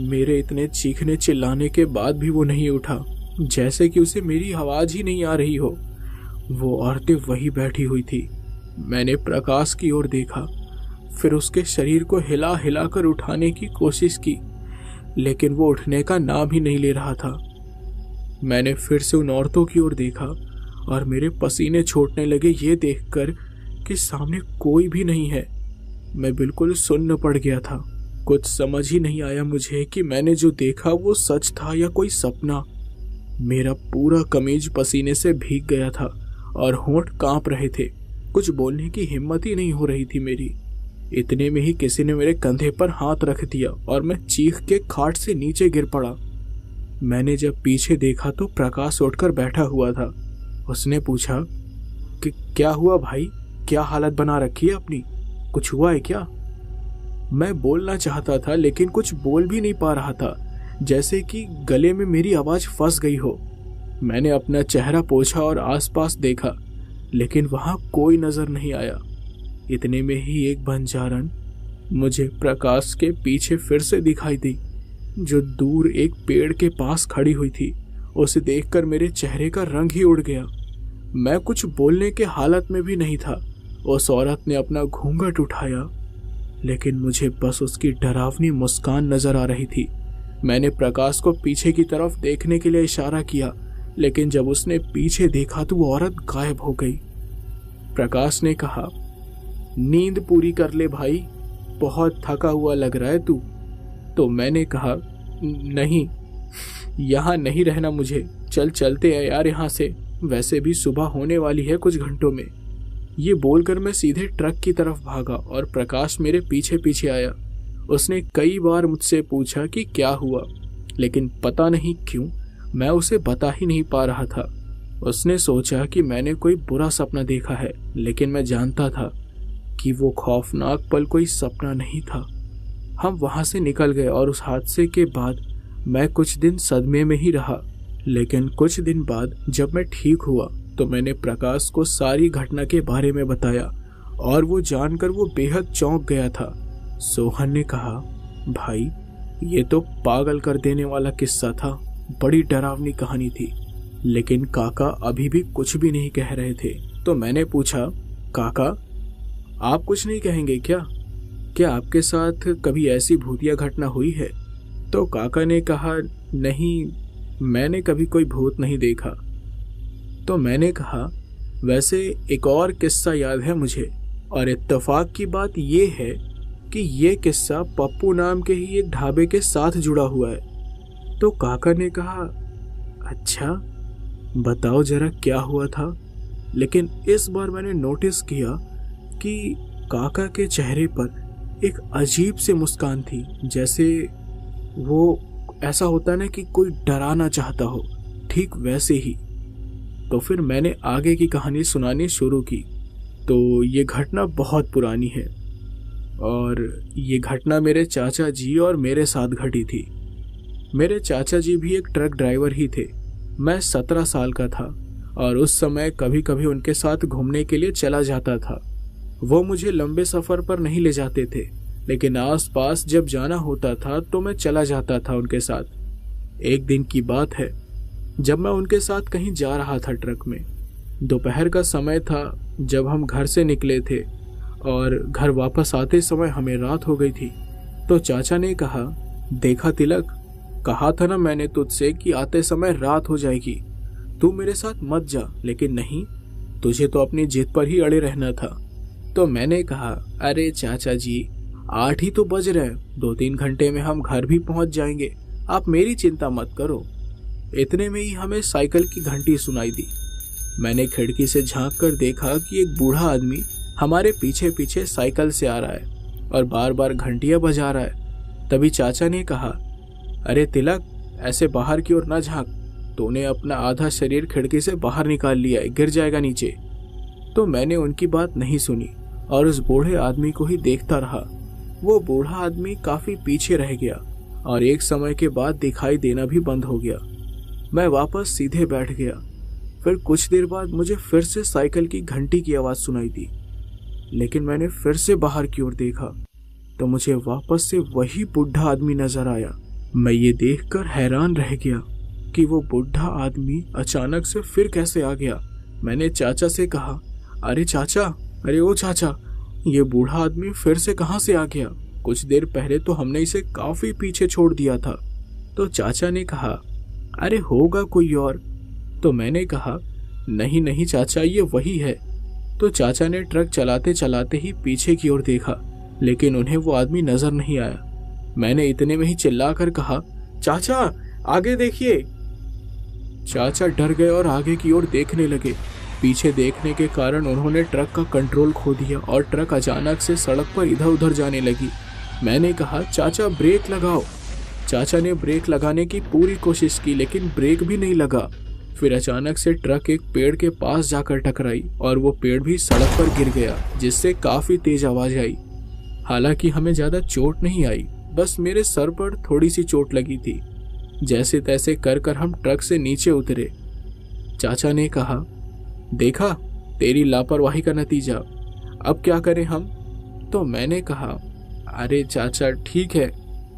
मेरे इतने चीखने चिल्लाने के बाद भी वो नहीं उठा, जैसे कि उसे मेरी आवाज ही नहीं आ रही हो। वो औरतें वही बैठी हुई थी। मैंने प्रकाश की ओर देखा, फिर उसके शरीर को हिला हिला कर उठाने की कोशिश की, लेकिन वो उठने का नाम ही नहीं ले रहा था। मैंने फिर से उन औरतों की ओर देखा और मेरे पसीने छूटने लगे ये देखकर कि सामने कोई भी नहीं है। मैं बिल्कुल सुन्न पड़ गया था। कुछ समझ ही नहीं आया मुझे कि मैंने जो देखा वो सच था या कोई सपना। मेरा पूरा कमीज पसीने से भीग गया था और होंठ कांप रहे थे। कुछ बोलने की हिम्मत ही नहीं हो रही थी मेरी। इतने में ही किसी ने मेरे कंधे पर हाथ रख दिया और मैं चीख के खाट से नीचे गिर पड़ा। मैंने जब पीछे देखा तो प्रकाश उठकर बैठा हुआ था। उसने पूछा कि क्या हुआ भाई, क्या हालत बना रखी है अपनी, कुछ हुआ है क्या? मैं बोलना चाहता था लेकिन कुछ बोल भी नहीं पा रहा था, जैसे कि गले में मेरी आवाज फंस गई हो। मैंने अपना चेहरा पोंछा और आसपास देखा, लेकिन वहां कोई नजर नहीं आया। इतने में ही एक बंजारन मुझे प्रकाश के पीछे फिर से दिखाई दी, जो दूर एक पेड़ के पास खड़ी हुई थी। उसे देखकर मेरे चेहरे का रंग ही उड़ गया। मैं कुछ बोलने के हालत में भी नहीं था। उस औरत ने अपना घूंघट उठाया, लेकिन मुझे बस उसकी डरावनी मुस्कान नजर आ रही थी। मैंने प्रकाश को पीछे की तरफ देखने के लिए इशारा किया, लेकिन जब उसने पीछे देखा तो वो औरत गायब हो गई। प्रकाश ने कहा, नींद पूरी कर ले भाई, बहुत थका हुआ लग रहा है तू। तो मैंने कहा, नहीं, यहाँ नहीं रहना मुझे, चलते हैं यार यहाँ से, वैसे भी सुबह होने वाली है कुछ घंटों में। ये बोलकर मैं सीधे ट्रक की तरफ भागा और प्रकाश मेरे पीछे पीछे आया। उसने कई बार मुझसे पूछा कि क्या हुआ, लेकिन पता नहीं क्यों मैं उसे बता ही नहीं पा रहा था। उसने सोचा कि मैंने कोई बुरा सपना देखा है, लेकिन मैं जानता था कि वो खौफनाक पल कोई सपना नहीं था। हम वहां से निकल गए और उस हादसे के बाद मैं कुछ दिन सदमे में ही रहा। लेकिन कुछ दिन बाद जब मैं ठीक हुआ तो मैंने प्रकाश को सारी घटना के बारे में बताया और वो जानकर वो बेहद चौंक गया था। सोहन ने कहा, भाई ये तो पागल कर देने वाला किस्सा था, बड़ी डरावनी कहानी थी। लेकिन काका अभी भी कुछ भी नहीं कह रहे थे। तो मैंने पूछा, काका आप कुछ नहीं कहेंगे क्या आपके साथ कभी ऐसी भूतिया घटना हुई है? तो काका ने कहा, नहीं, मैंने कभी कोई भूत नहीं देखा। तो मैंने कहा, वैसे एक और किस्सा याद है मुझे, और इत्तेफाक की बात ये है कि ये किस्सा पप्पू नाम के ही एक ढाबे के साथ जुड़ा हुआ है। तो काका ने कहा, अच्छा बताओ जरा क्या हुआ था। लेकिन इस बार मैंने नोटिस किया कि काका के चेहरे पर एक अजीब सी मुस्कान थी, जैसे वो ऐसा होता ना कि कोई डराना चाहता हो, ठीक वैसे ही। तो फिर मैंने आगे की कहानी सुनानी शुरू की। तो ये घटना बहुत पुरानी है और ये घटना मेरे चाचा जी और मेरे साथ घटी थी। मेरे चाचा जी भी एक ट्रक ड्राइवर ही थे। मैं 17 साल का था और उस समय कभी कभी उनके साथ घूमने के लिए चला जाता था। वो मुझे लंबे सफर पर नहीं ले जाते थे, लेकिन आसपास जब जाना होता था तो मैं चला जाता था उनके साथ। एक दिन की बात है, जब मैं उनके साथ कहीं जा रहा था ट्रक में। दोपहर का समय था जब हम घर से निकले थे और घर वापस आते समय हमें रात हो गई थी। तो चाचा ने कहा, देखा तिलक, कहा था ना मैंने तुझसे कि आते समय रात हो जाएगी, तू मेरे साथ मत जा। लेकिन नहीं, तुझे तो अपनी जिद पर ही अड़े रहना था। तो मैंने कहा, अरे चाचा जी 8 ही तो बज रहे हैं, 2-3 घंटे में हम घर भी पहुंच जाएंगे, आप मेरी चिंता मत करो। इतने में ही हमें साइकिल की घंटी सुनाई दी। मैंने खिड़की से झांक कर देखा कि एक बूढ़ा आदमी हमारे पीछे पीछे साइकिल से आ रहा है और बार बार घंटियां बजा रहा है। तभी चाचा ने कहा, अरे तिलक, ऐसे बाहर की ओर न झांक, तूने अपना आधा शरीर खिड़की से बाहर निकाल लिया है, गिर जाएगा नीचे। तो मैंने उनकी बात नहीं सुनी और उस बूढ़े आदमी को ही देखता रहा। वो बूढ़ा आदमी काफी पीछे रह गया और एक समय के बाद दिखाई देना भी बंद हो गया। मैं वापस सीधे बैठ गया। फिर कुछ देर बाद मुझे फिर से साइकिल की घंटी की आवाज सुनाई दी, लेकिन मैंने फिर से बाहर की ओर देखा तो मुझे वापस से वही बूढ़ा आदमी नजर आया। मैं ये देखकर हैरान रह गया कि वो बूढ़ा आदमी अचानक से फिर कैसे आ गया। मैंने चाचा से कहा, अरे चाचा, अरे ओ चाचा, ये बूढ़ा आदमी फिर से कहां से आ गया? कुछ देर पहले तो हमने इसे काफी पीछे छोड़ दिया था। तो चाचा ने कहा, अरे होगा कोई और। तो मैंने कहा, नहीं नहीं चाचा, ये वही है। तो चाचा ने ट्रक चलाते चलाते ही पीछे की ओर देखा, लेकिन उन्हें वो आदमी नजर नहीं आया। मैंने इतने में ही चिल्लाकर कहा, चाचा आगे देखिए। चाचा डर गए और आगे की ओर देखने लगे। पीछे देखने के कारण उन्होंने ट्रक का कंट्रोल खो दिया और ट्रक अचानक से सड़क पर इधर उधर जाने लगी। मैंने कहा, चाचा ब्रेक लगाओ। चाचा ने ब्रेक लगाने की पूरी कोशिश की लेकिन ब्रेक भी नहीं लगा। फिर अचानक से ट्रक एक पेड़ के पास जाकर टकराई और वो पेड़ भी सड़क पर गिर गया, जिससे काफी तेज आवाज आई। हालांकि हमें ज्यादा चोट नहीं आई, बस मेरे सर पर थोड़ी सी चोट लगी थी। जैसे तैसे कर कर हम ट्रक से नीचे उतरे। चाचा ने कहा, देखा तेरी लापरवाही का नतीजा, अब क्या करें हम? तो मैंने कहा, अरे चाचा ठीक है,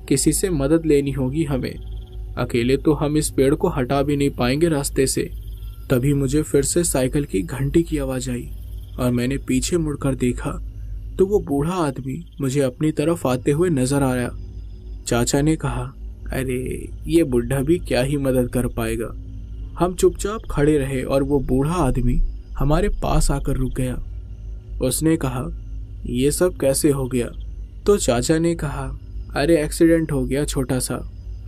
किसी से मदद लेनी होगी हमें, अकेले तो हम इस पेड़ को हटा भी नहीं पाएंगे रास्ते से। तभी मुझे फिर से साइकिल की घंटी की आवाज आई और मैंने पीछे मुड़कर देखा तो वो बूढ़ा आदमी मुझे अपनी तरफ आते हुए नजर आया। चाचा ने कहा, अरे ये बुढ़ा भी क्या ही मदद कर पाएगा। हम चुपचाप खड़े रहे और वो बूढ़ा आदमी हमारे पास आकर रुक गया। उसने कहा, ये सब कैसे हो गया? तो चाचा ने कहा, अरे एक्सीडेंट हो गया छोटा सा,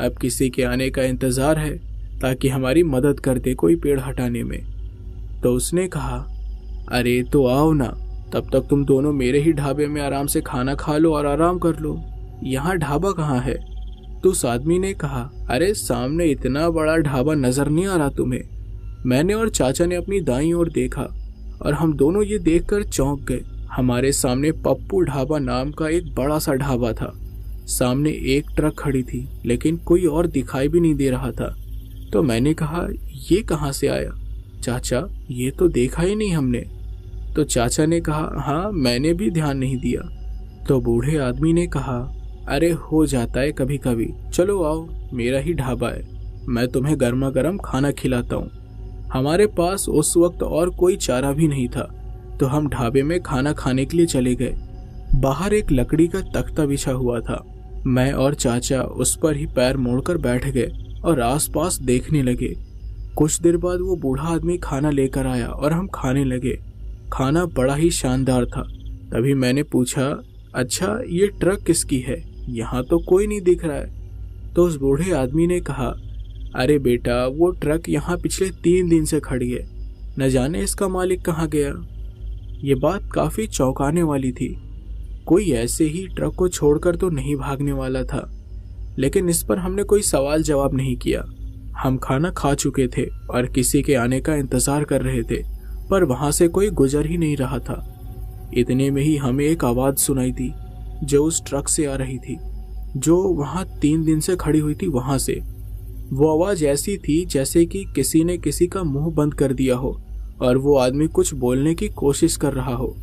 अब किसी के आने का इंतज़ार है ताकि हमारी मदद कर दे कोई पेड़ हटाने में। तो उसने कहा, अरे तो आओ ना, तब तक तुम दोनों मेरे ही ढाबे में आराम से खाना खा लो और आराम कर लो। यहाँ ढाबा कहाँ है? तो उस आदमी ने कहा, अरे सामने इतना बड़ा ढाबा नजर नहीं आ रहा तुम्हें? मैंने और चाचा ने अपनी दाईं ओर देखा और हम दोनों ये देखकर चौंक गए। हमारे सामने पप्पू ढाबा नाम का एक बड़ा सा ढाबा था। सामने एक ट्रक खड़ी थी लेकिन कोई और दिखाई भी नहीं दे रहा था। तो मैंने कहा, ये कहाँ से आया? चाचा, ये तो देखा ही नहीं हमने। तो चाचा ने कहा, हाँ मैंने भी ध्यान नहीं दिया। तो बूढ़े आदमी ने कहा, अरे हो जाता है कभी कभी, चलो आओ, मेरा ही ढाबा है, मैं तुम्हें गर्मा गर्म खाना खिलाता हूँ। हमारे पास उस वक्त और कोई चारा भी नहीं था तो हम ढाबे में खाना खाने के लिए चले गए। बाहर एक लकड़ी का तख्ता बिछा हुआ था। मैं और चाचा उस पर ही पैर मोड़कर बैठ गए और आसपास देखने लगे। कुछ देर बाद वो बूढ़ा आदमी खाना लेकर आया और हम खाने लगे। खाना बड़ा ही शानदार था। तभी मैंने पूछा, अच्छा ये ट्रक किसकी है? यहाँ तो कोई नहीं दिख रहा है। तो उस बूढ़े आदमी ने कहा, अरे बेटा, वो ट्रक यहाँ पिछले 3 दिन से खड़ी है, न जाने इसका मालिक कहाँ गया। ये बात काफी चौंकाने वाली थी। कोई ऐसे ही ट्रक को छोड़कर तो नहीं भागने वाला था, लेकिन इस पर हमने कोई सवाल जवाब नहीं किया। हम खाना खा चुके थे और किसी के आने का इंतजार कर रहे थे, पर वहां से कोई गुजर ही नहीं रहा था। इतने में ही हमें एक आवाज सुनाई दी जो उस ट्रक से आ रही थी, जो वहां 3 दिन से खड़ी हुई थी वहां से। वो आवाज ऐसी थी जैसे कि किसी ने किसी का मुंह बंद कर दिया हो और वो आदमी कुछ बोलने की कोशिश कर रहा हो।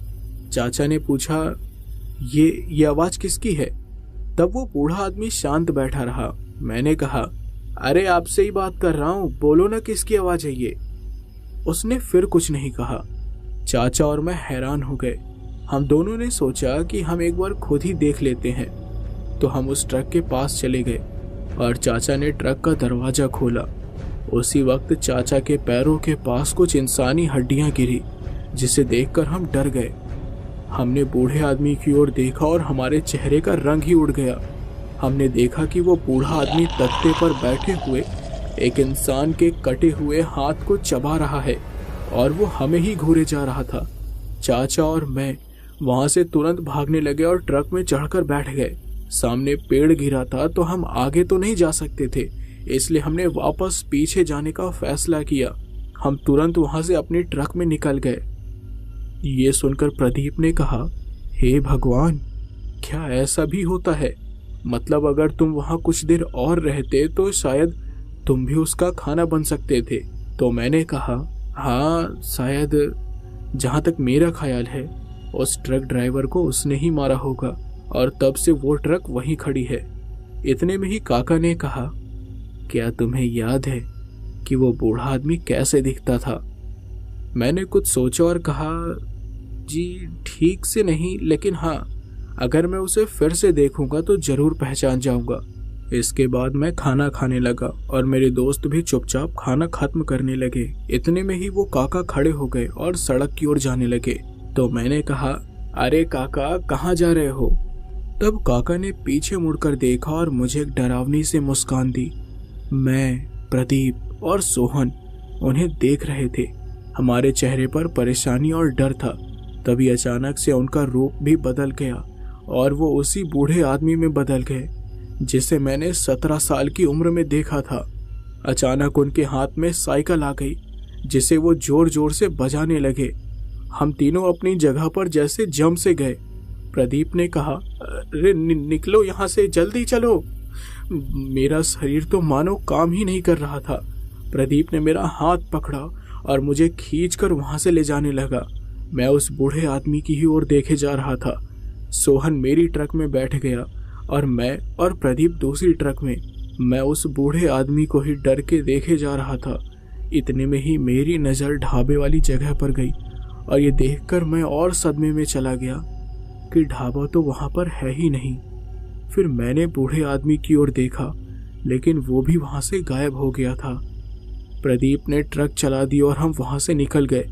चाचा ने पूछा, ये आवाज किसकी है? तब वो बूढ़ा आदमी शांत बैठा रहा। मैंने कहा, अरे आपसे ही बात कर रहा हूँ, बोलो ना किसकी आवाज है ये? उसने फिर कुछ नहीं कहा। चाचा और मैं हैरान हो गए। हम दोनों ने सोचा कि हम एक बार खुद ही देख लेते हैं। तो हम उस ट्रक के पास चले गए और चाचा ने ट्रक का दरवाजा खोला। उसी वक्त चाचा के पैरों के पास कुछ इंसानी हड्डियां गिरी, जिसे देखकर हम डर गए। हमने बूढ़े आदमी की ओर देखा और हमारे चेहरे का रंग ही उड़ गया। हमने देखा कि वो बूढ़ा आदमी तख्ते पर बैठे हुए एक इंसान के कटे हुए हाथ को चबा रहा है और वो हमें ही घूरे जा रहा था। चाचा और मैं वहां से तुरंत भागने लगे और ट्रक में चढ़कर बैठ गए। सामने पेड़ गिरा था तो हम आगे तो नहीं जा सकते थे, इसलिए हमने वापस पीछे जाने का फैसला किया। हम तुरंत वहां से अपनी ट्रक में निकल गए। ये सुनकर प्रदीप ने कहा, हे भगवान, क्या ऐसा भी होता है? मतलब अगर तुम वहां कुछ देर और रहते तो शायद तुम भी उसका खाना बन सकते थे। तो मैंने कहा, हाँ शायद, जहां तक मेरा ख्याल है उस ट्रक ड्राइवर को उसने ही मारा होगा और तब से वो ट्रक वहीं खड़ी है। इतने में ही काका ने कहा, क्या तुम्हें याद है कि वो बूढ़ा आदमी कैसे दिखता था? मैंने कुछ सोचा और कहा, जी ठीक से नहीं, लेकिन हाँ, अगर मैं उसे फिर से देखूंगा तो जरूर पहचान जाऊंगा। इसके बाद मैं खाना खाने लगा और मेरे दोस्त भी चुपचाप खाना खत्म करने लगे। इतने में ही वो काका खड़े हो गए और सड़क की ओर जाने लगे। तो मैंने कहा, अरे काका, कहाँ जा रहे हो? तब काका ने पीछे मुड़कर देखा और मुझे एक डरावनी से मुस्कान दी। मैं, प्रदीप और सोहन उन्हें देख रहे थे। हमारे चेहरे पर परेशानी और डर था। तभी अचानक से उनका रूप भी बदल गया और वो उसी बूढ़े आदमी में बदल गए जिसे मैंने 17 साल की उम्र में देखा था। अचानक उनके हाथ में साइकिल आ गई जिसे वो जोर जोर से बजाने लगे। हम तीनों अपनी जगह पर जैसे जम से गए। प्रदीप ने कहा, अरे निकलो यहाँ से, जल्दी चलो। मेरा शरीर तो मानो काम ही नहीं कर रहा था। प्रदीप ने मेरा हाथ पकड़ा और मुझे खींचकर वहां से ले जाने लगा। मैं उस बूढ़े आदमी की ही ओर देखे जा रहा था। सोहन मेरी ट्रक में बैठ गया और मैं और प्रदीप दूसरी ट्रक में। मैं उस बूढ़े आदमी को ही डर के देखे जा रहा था। इतने में ही मेरी नज़र ढाबे वाली जगह पर गई और ये देखकर मैं और सदमे में चला गया कि ढाबा तो वहां पर है ही नहीं। फिर मैंने बूढ़े आदमी की ओर देखा लेकिन वो भी वहां से गायब हो गया था। प्रदीप ने ट्रक चला दी और हम वहां से निकल गए।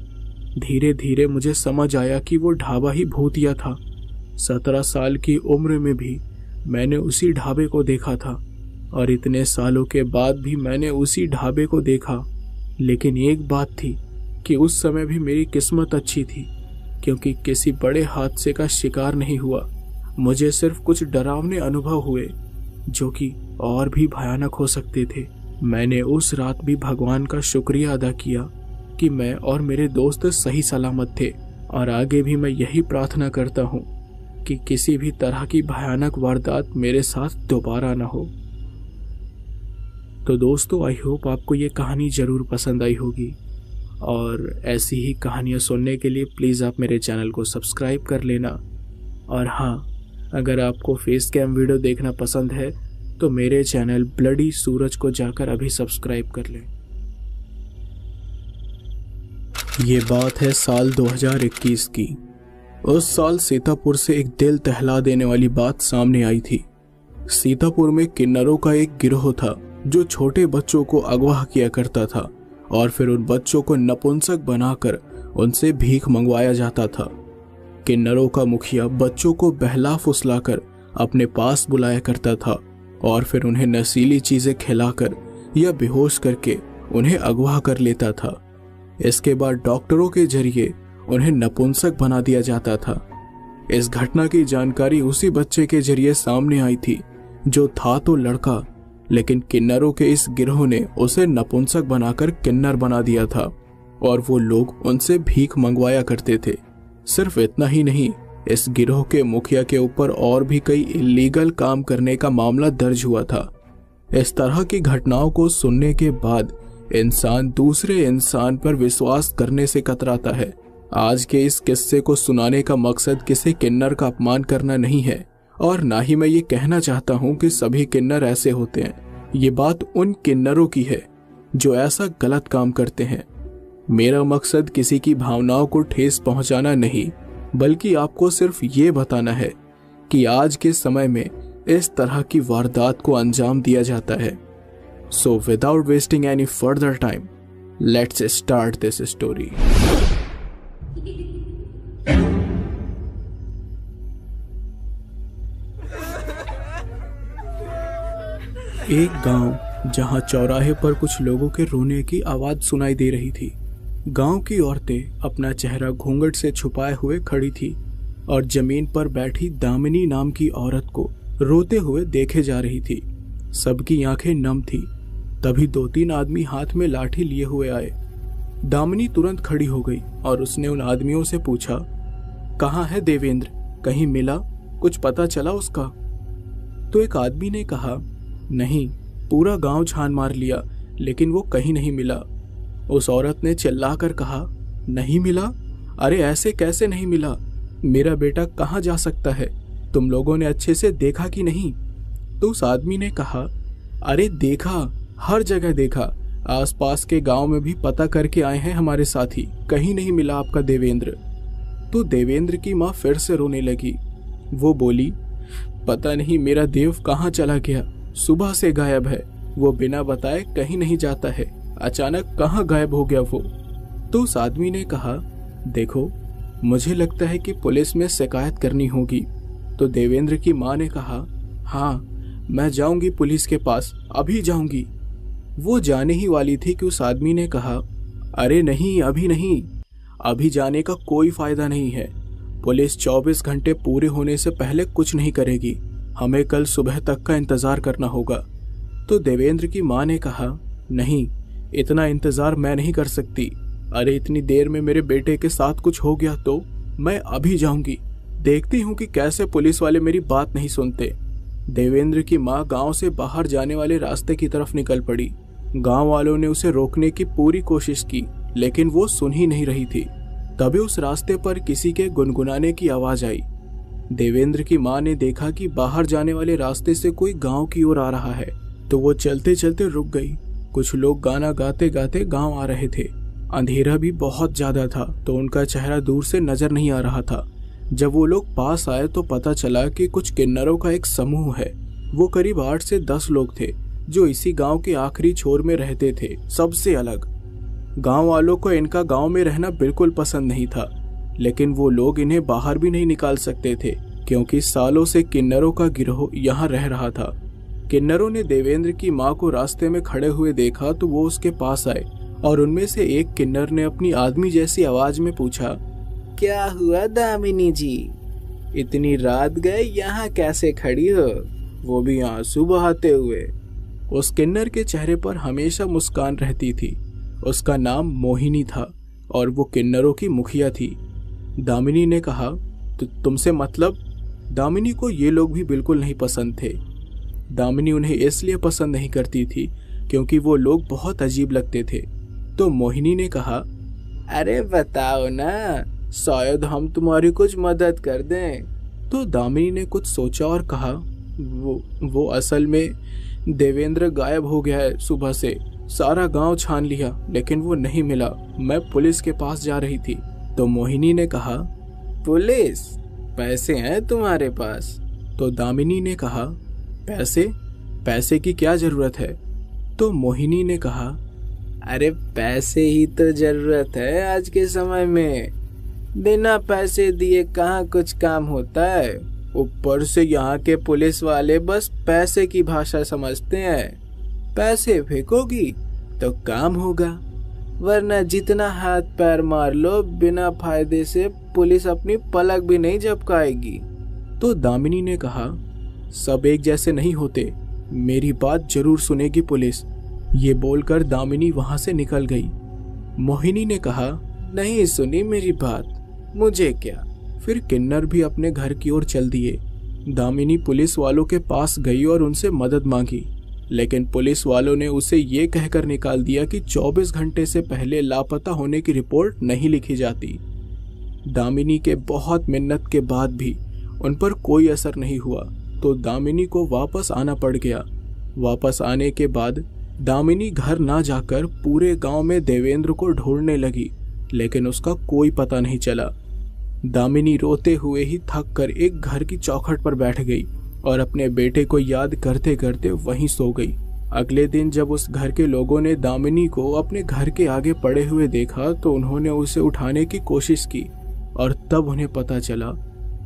धीरे धीरे मुझे समझ आया कि वो ढाबा ही भूतिया था। 17 साल की उम्र में भी मैंने उसी ढाबे को देखा था और इतने सालों के बाद भी मैंने उसी ढाबे को देखा। लेकिन एक बात थी कि उस समय भी मेरी किस्मत अच्छी थी क्योंकि किसी बड़े हादसे का शिकार नहीं हुआ। मुझे सिर्फ कुछ डरावने अनुभव हुए जो कि और भी भयानक हो सकते थे। मैंने उस रात भी भगवान का शुक्रिया अदा किया कि मैं और मेरे दोस्त सही सलामत थे और आगे भी मैं यही प्रार्थना करता हूँ कि किसी भी तरह की भयानक वारदात मेरे साथ दोबारा ना हो। तो दोस्तों, आई होप आपको ये कहानी ज़रूर पसंद आई होगी और ऐसी ही कहानियाँ सुनने के लिए प्लीज़ आप मेरे चैनल को सब्सक्राइब कर लेना। और हाँ, अगर आपको फेस कैम वीडियो देखना पसंद है तो मेरे चैनल ब्लडी सूरज को जाकर अभी सब्सक्राइब कर लें। ये बात है साल 2021 की। उस साल सीतापुर से एक दिल दहला देने वाली बात सामने आई थी। सीतापुर में किन्नरों का एक गिरोह था जो छोटे बच्चों को अगवा किया करता था और फिर उन बच्चों को नपुंसक बनाकर उनसे भीख मंगवाया जाता था। किन्नरों का मुखिया बच्चों को बहला फुसलाकर अपने पास बुलाया करता था और फिर उन्हें नशीली चीजें खिलाकर या बेहोश करके उन्हें अगवा कर लेता था। इसके बाद डॉक्टरों के जरिए उन्हें नपुंसक बना दिया जाता था। इस घटना की जानकारी उसी बच्चे के जरिए सामने आई थी जो था तो लड़का, लेकिन किन्नरों के इस गिरोह ने उसे नपुंसक बनाकर किन्नर बना दिया था और वो लोग उनसे भीख मंगवाया करते थे। सिर्फ इतना ही नहीं, इस गिरोह के मुखिया के ऊपर और भी कई इलीगल काम करने का मामला दर्ज हुआ था। इस तरह की घटनाओं को सुनने के बाद इंसान दूसरे इंसान पर विश्वास करने से कतराता है। आज के इस किस्से को सुनाने का मकसद किसी किन्नर का अपमान करना नहीं है और ना ही मैं ये कहना चाहता हूँ कि सभी किन्नर ऐसे होते हैं। ये बात उन किन्नरों की है जो ऐसा गलत काम करते हैं। मेरा मकसद किसी की भावनाओं को ठेस पहुंचाना नहीं, बल्कि आपको सिर्फ ये बताना है कि आज के समय में इस तरह की वारदात को अंजाम दिया जाता है। So without wasting any further time, let's start this story. एक गांव जहां चौराहे पर कुछ लोगों के रोने की आवाज सुनाई दे रही थी। गांव की औरतें अपना चेहरा घूंघट से छुपाए हुए खड़ी थी और जमीन पर बैठी दामिनी नाम की औरत को रोते हुए देखे जा रही थी। सबकी आंखें नम थी। तभी 2-3 आदमी हाथ में लाठी लिए हुए आए। दामिनी तुरंत खड़ी हो गई और उसने उन आदमियों से पूछा, कहाँ है देवेंद्र? कहीं मिला? कुछ पता चला उसका? तो एक आदमी ने कहा, नहीं, पूरा गांव छान मार लिया लेकिन वो कहीं नहीं मिला। उस औरत ने चिल्लाकर कहा, नहीं मिला? अरे ऐसे कैसे नहीं मिला? मेरा बेटा कहाँ जा सकता है? तुम लोगों ने अच्छे से देखा कि नहीं? तो उस आदमी ने कहा, अरे देखा, हर जगह देखा, आसपास के गांव में भी पता करके आए हैं हमारे साथी, कहीं नहीं मिला आपका देवेंद्र। तो देवेंद्र की माँ फिर से रोने लगी। वो बोली, पता नहीं मेरा देव कहाँ चला गया, सुबह से गायब है, वो बिना बताए कहीं नहीं जाता है, अचानक कहाँ गायब हो गया वो। तो उस आदमी ने कहा, देखो मुझे लगता है कि पुलिस में शिकायत करनी होगी। तो देवेंद्र की माँ ने कहा, हाँ मैं जाऊंगी पुलिस के पास, अभी जाऊंगी। वो जाने ही वाली थी कि उस आदमी ने कहा, अरे नहीं, अभी नहीं, अभी जाने का कोई फायदा नहीं है। पुलिस 24 घंटे पूरे होने से पहले कुछ नहीं करेगी। हमें कल सुबह तक का इंतजार करना होगा। तो देवेंद्र की माँ ने कहा, नहीं, इतना इंतजार मैं नहीं कर सकती। अरे इतनी देर में मेरे बेटे के साथ कुछ हो गया तो मैं अभी जाऊंगी। देखती हूँ कि कैसे पुलिस वाले मेरी बात नहीं सुनते। देवेंद्र की माँ गांव से बाहर जाने वाले रास्ते की तरफ निकल पड़ी। गांव वालों ने उसे रोकने की पूरी कोशिश की, लेकिन वो सुन ही नहीं रही थी। तभी उस रास्ते पर किसी के गुनगुनाने की आवाज आई। देवेंद्र की माँ ने देखा कि बाहर जाने वाले रास्ते से कोई गांव की ओर आ रहा है, तो वो चलते चलते रुक गई। कुछ लोग गाना गाते गाते गांव आ रहे थे। अंधेरा भी बहुत ज्यादा था, तो उनका चेहरा दूर से नजर नहीं आ रहा था। जब वो लोग पास आए तो पता चला कि कुछ किन्नरों का एक समूह है। वो करीब 8 से 10 लोग थे, जो इसी गांव के आखिरी छोर में रहते थे, सबसे अलग। गांव वालों को इनका गांव में रहना बिल्कुल पसंद नहीं था, लेकिन वो लोग इन्हें बाहर भी नहीं निकाल सकते थे, क्योंकि सालों से किन्नरों का गिरोह यहाँ रह रहा था। किन्नरों ने देवेंद्र की माँ को रास्ते में खड़े हुए देखा तो वो उसके पास आए, और उनमें से एक किन्नर ने अपनी आदमी जैसी आवाज में पूछा, क्या हुआ दामिनी जी, इतनी रात गए यहाँ कैसे खड़ी हो, वो भी आंसू बहाते हुए। उस किन्नर के चेहरे पर हमेशा मुस्कान रहती थी। उसका नाम मोहिनी था और वो किन्नरों की मुखिया थी। दामिनी ने कहा, तो तुमसे मतलब? दामिनी को ये लोग भी बिल्कुल नहीं पसंद थे। दामिनी उन्हें इसलिए पसंद नहीं करती थी क्योंकि वो लोग बहुत अजीब लगते थे। तो मोहिनी ने कहा, अरे बताओ ना, शायद हम तुम्हारी कुछ मदद कर दें। तो दामिनी ने कुछ सोचा और कहा, वो असल में देवेंद्र गायब हो गया है सुबह से। सारा गांव छान लिया, लेकिन वो नहीं मिला। मैं पुलिस के पास जा रही थी। तो मोहिनी ने कहा, पुलिस? पैसे हैं तुम्हारे पास? तो दामिनी ने कहा, पैसे की क्या जरूरत है? तो मोहिनी ने कहा, अरे पैसे ही तो जरूरत है आज के समय में। बिना पैसे दिए कहाँ कुछ काम होता है। ऊपर से यहाँ के पुलिस वाले बस पैसे की भाषा समझते हैं। पैसे फेंकोगी तो काम होगा, वरना जितना हाथ पैर मार लो, बिना फायदे से पुलिस अपनी पलक भी नहीं झपकाएगी। तो दामिनी ने कहा, सब एक जैसे नहीं होते, मेरी बात जरूर सुनेगी पुलिस। ये बोलकर दामिनी वहां से निकल गई। मोहिनी ने कहा, नहीं सुनी मेरी बात, मुझे क्या। फिर किन्नर भी अपने घर की ओर चल दिए। दामिनी पुलिस वालों के पास गई और उनसे मदद मांगी, लेकिन पुलिस वालों ने उसे ये कहकर निकाल दिया कि 24 घंटे से पहले लापता होने की रिपोर्ट नहीं लिखी जाती। दामिनी के बहुत मिन्नत के बाद भी उन पर कोई असर नहीं हुआ, तो दामिनी को वापस आना पड़ गया। वापस आने के बाद दामिनी घर ना जाकर पूरे गांव में देवेंद्र को ढूंढने लगी, लेकिन उसका कोई पता नहीं चला। दामिनी रोते हुए ही थक कर एक घर की चौखट पर बैठ गई और अपने बेटे को याद करते करते वहीं सो गई। अगले दिन जब उस घर के लोगों ने दामिनी को अपने घर के आगे पड़े हुए देखा तो उन्होंने उसे उठाने की कोशिश की, और तब उन्हें पता चला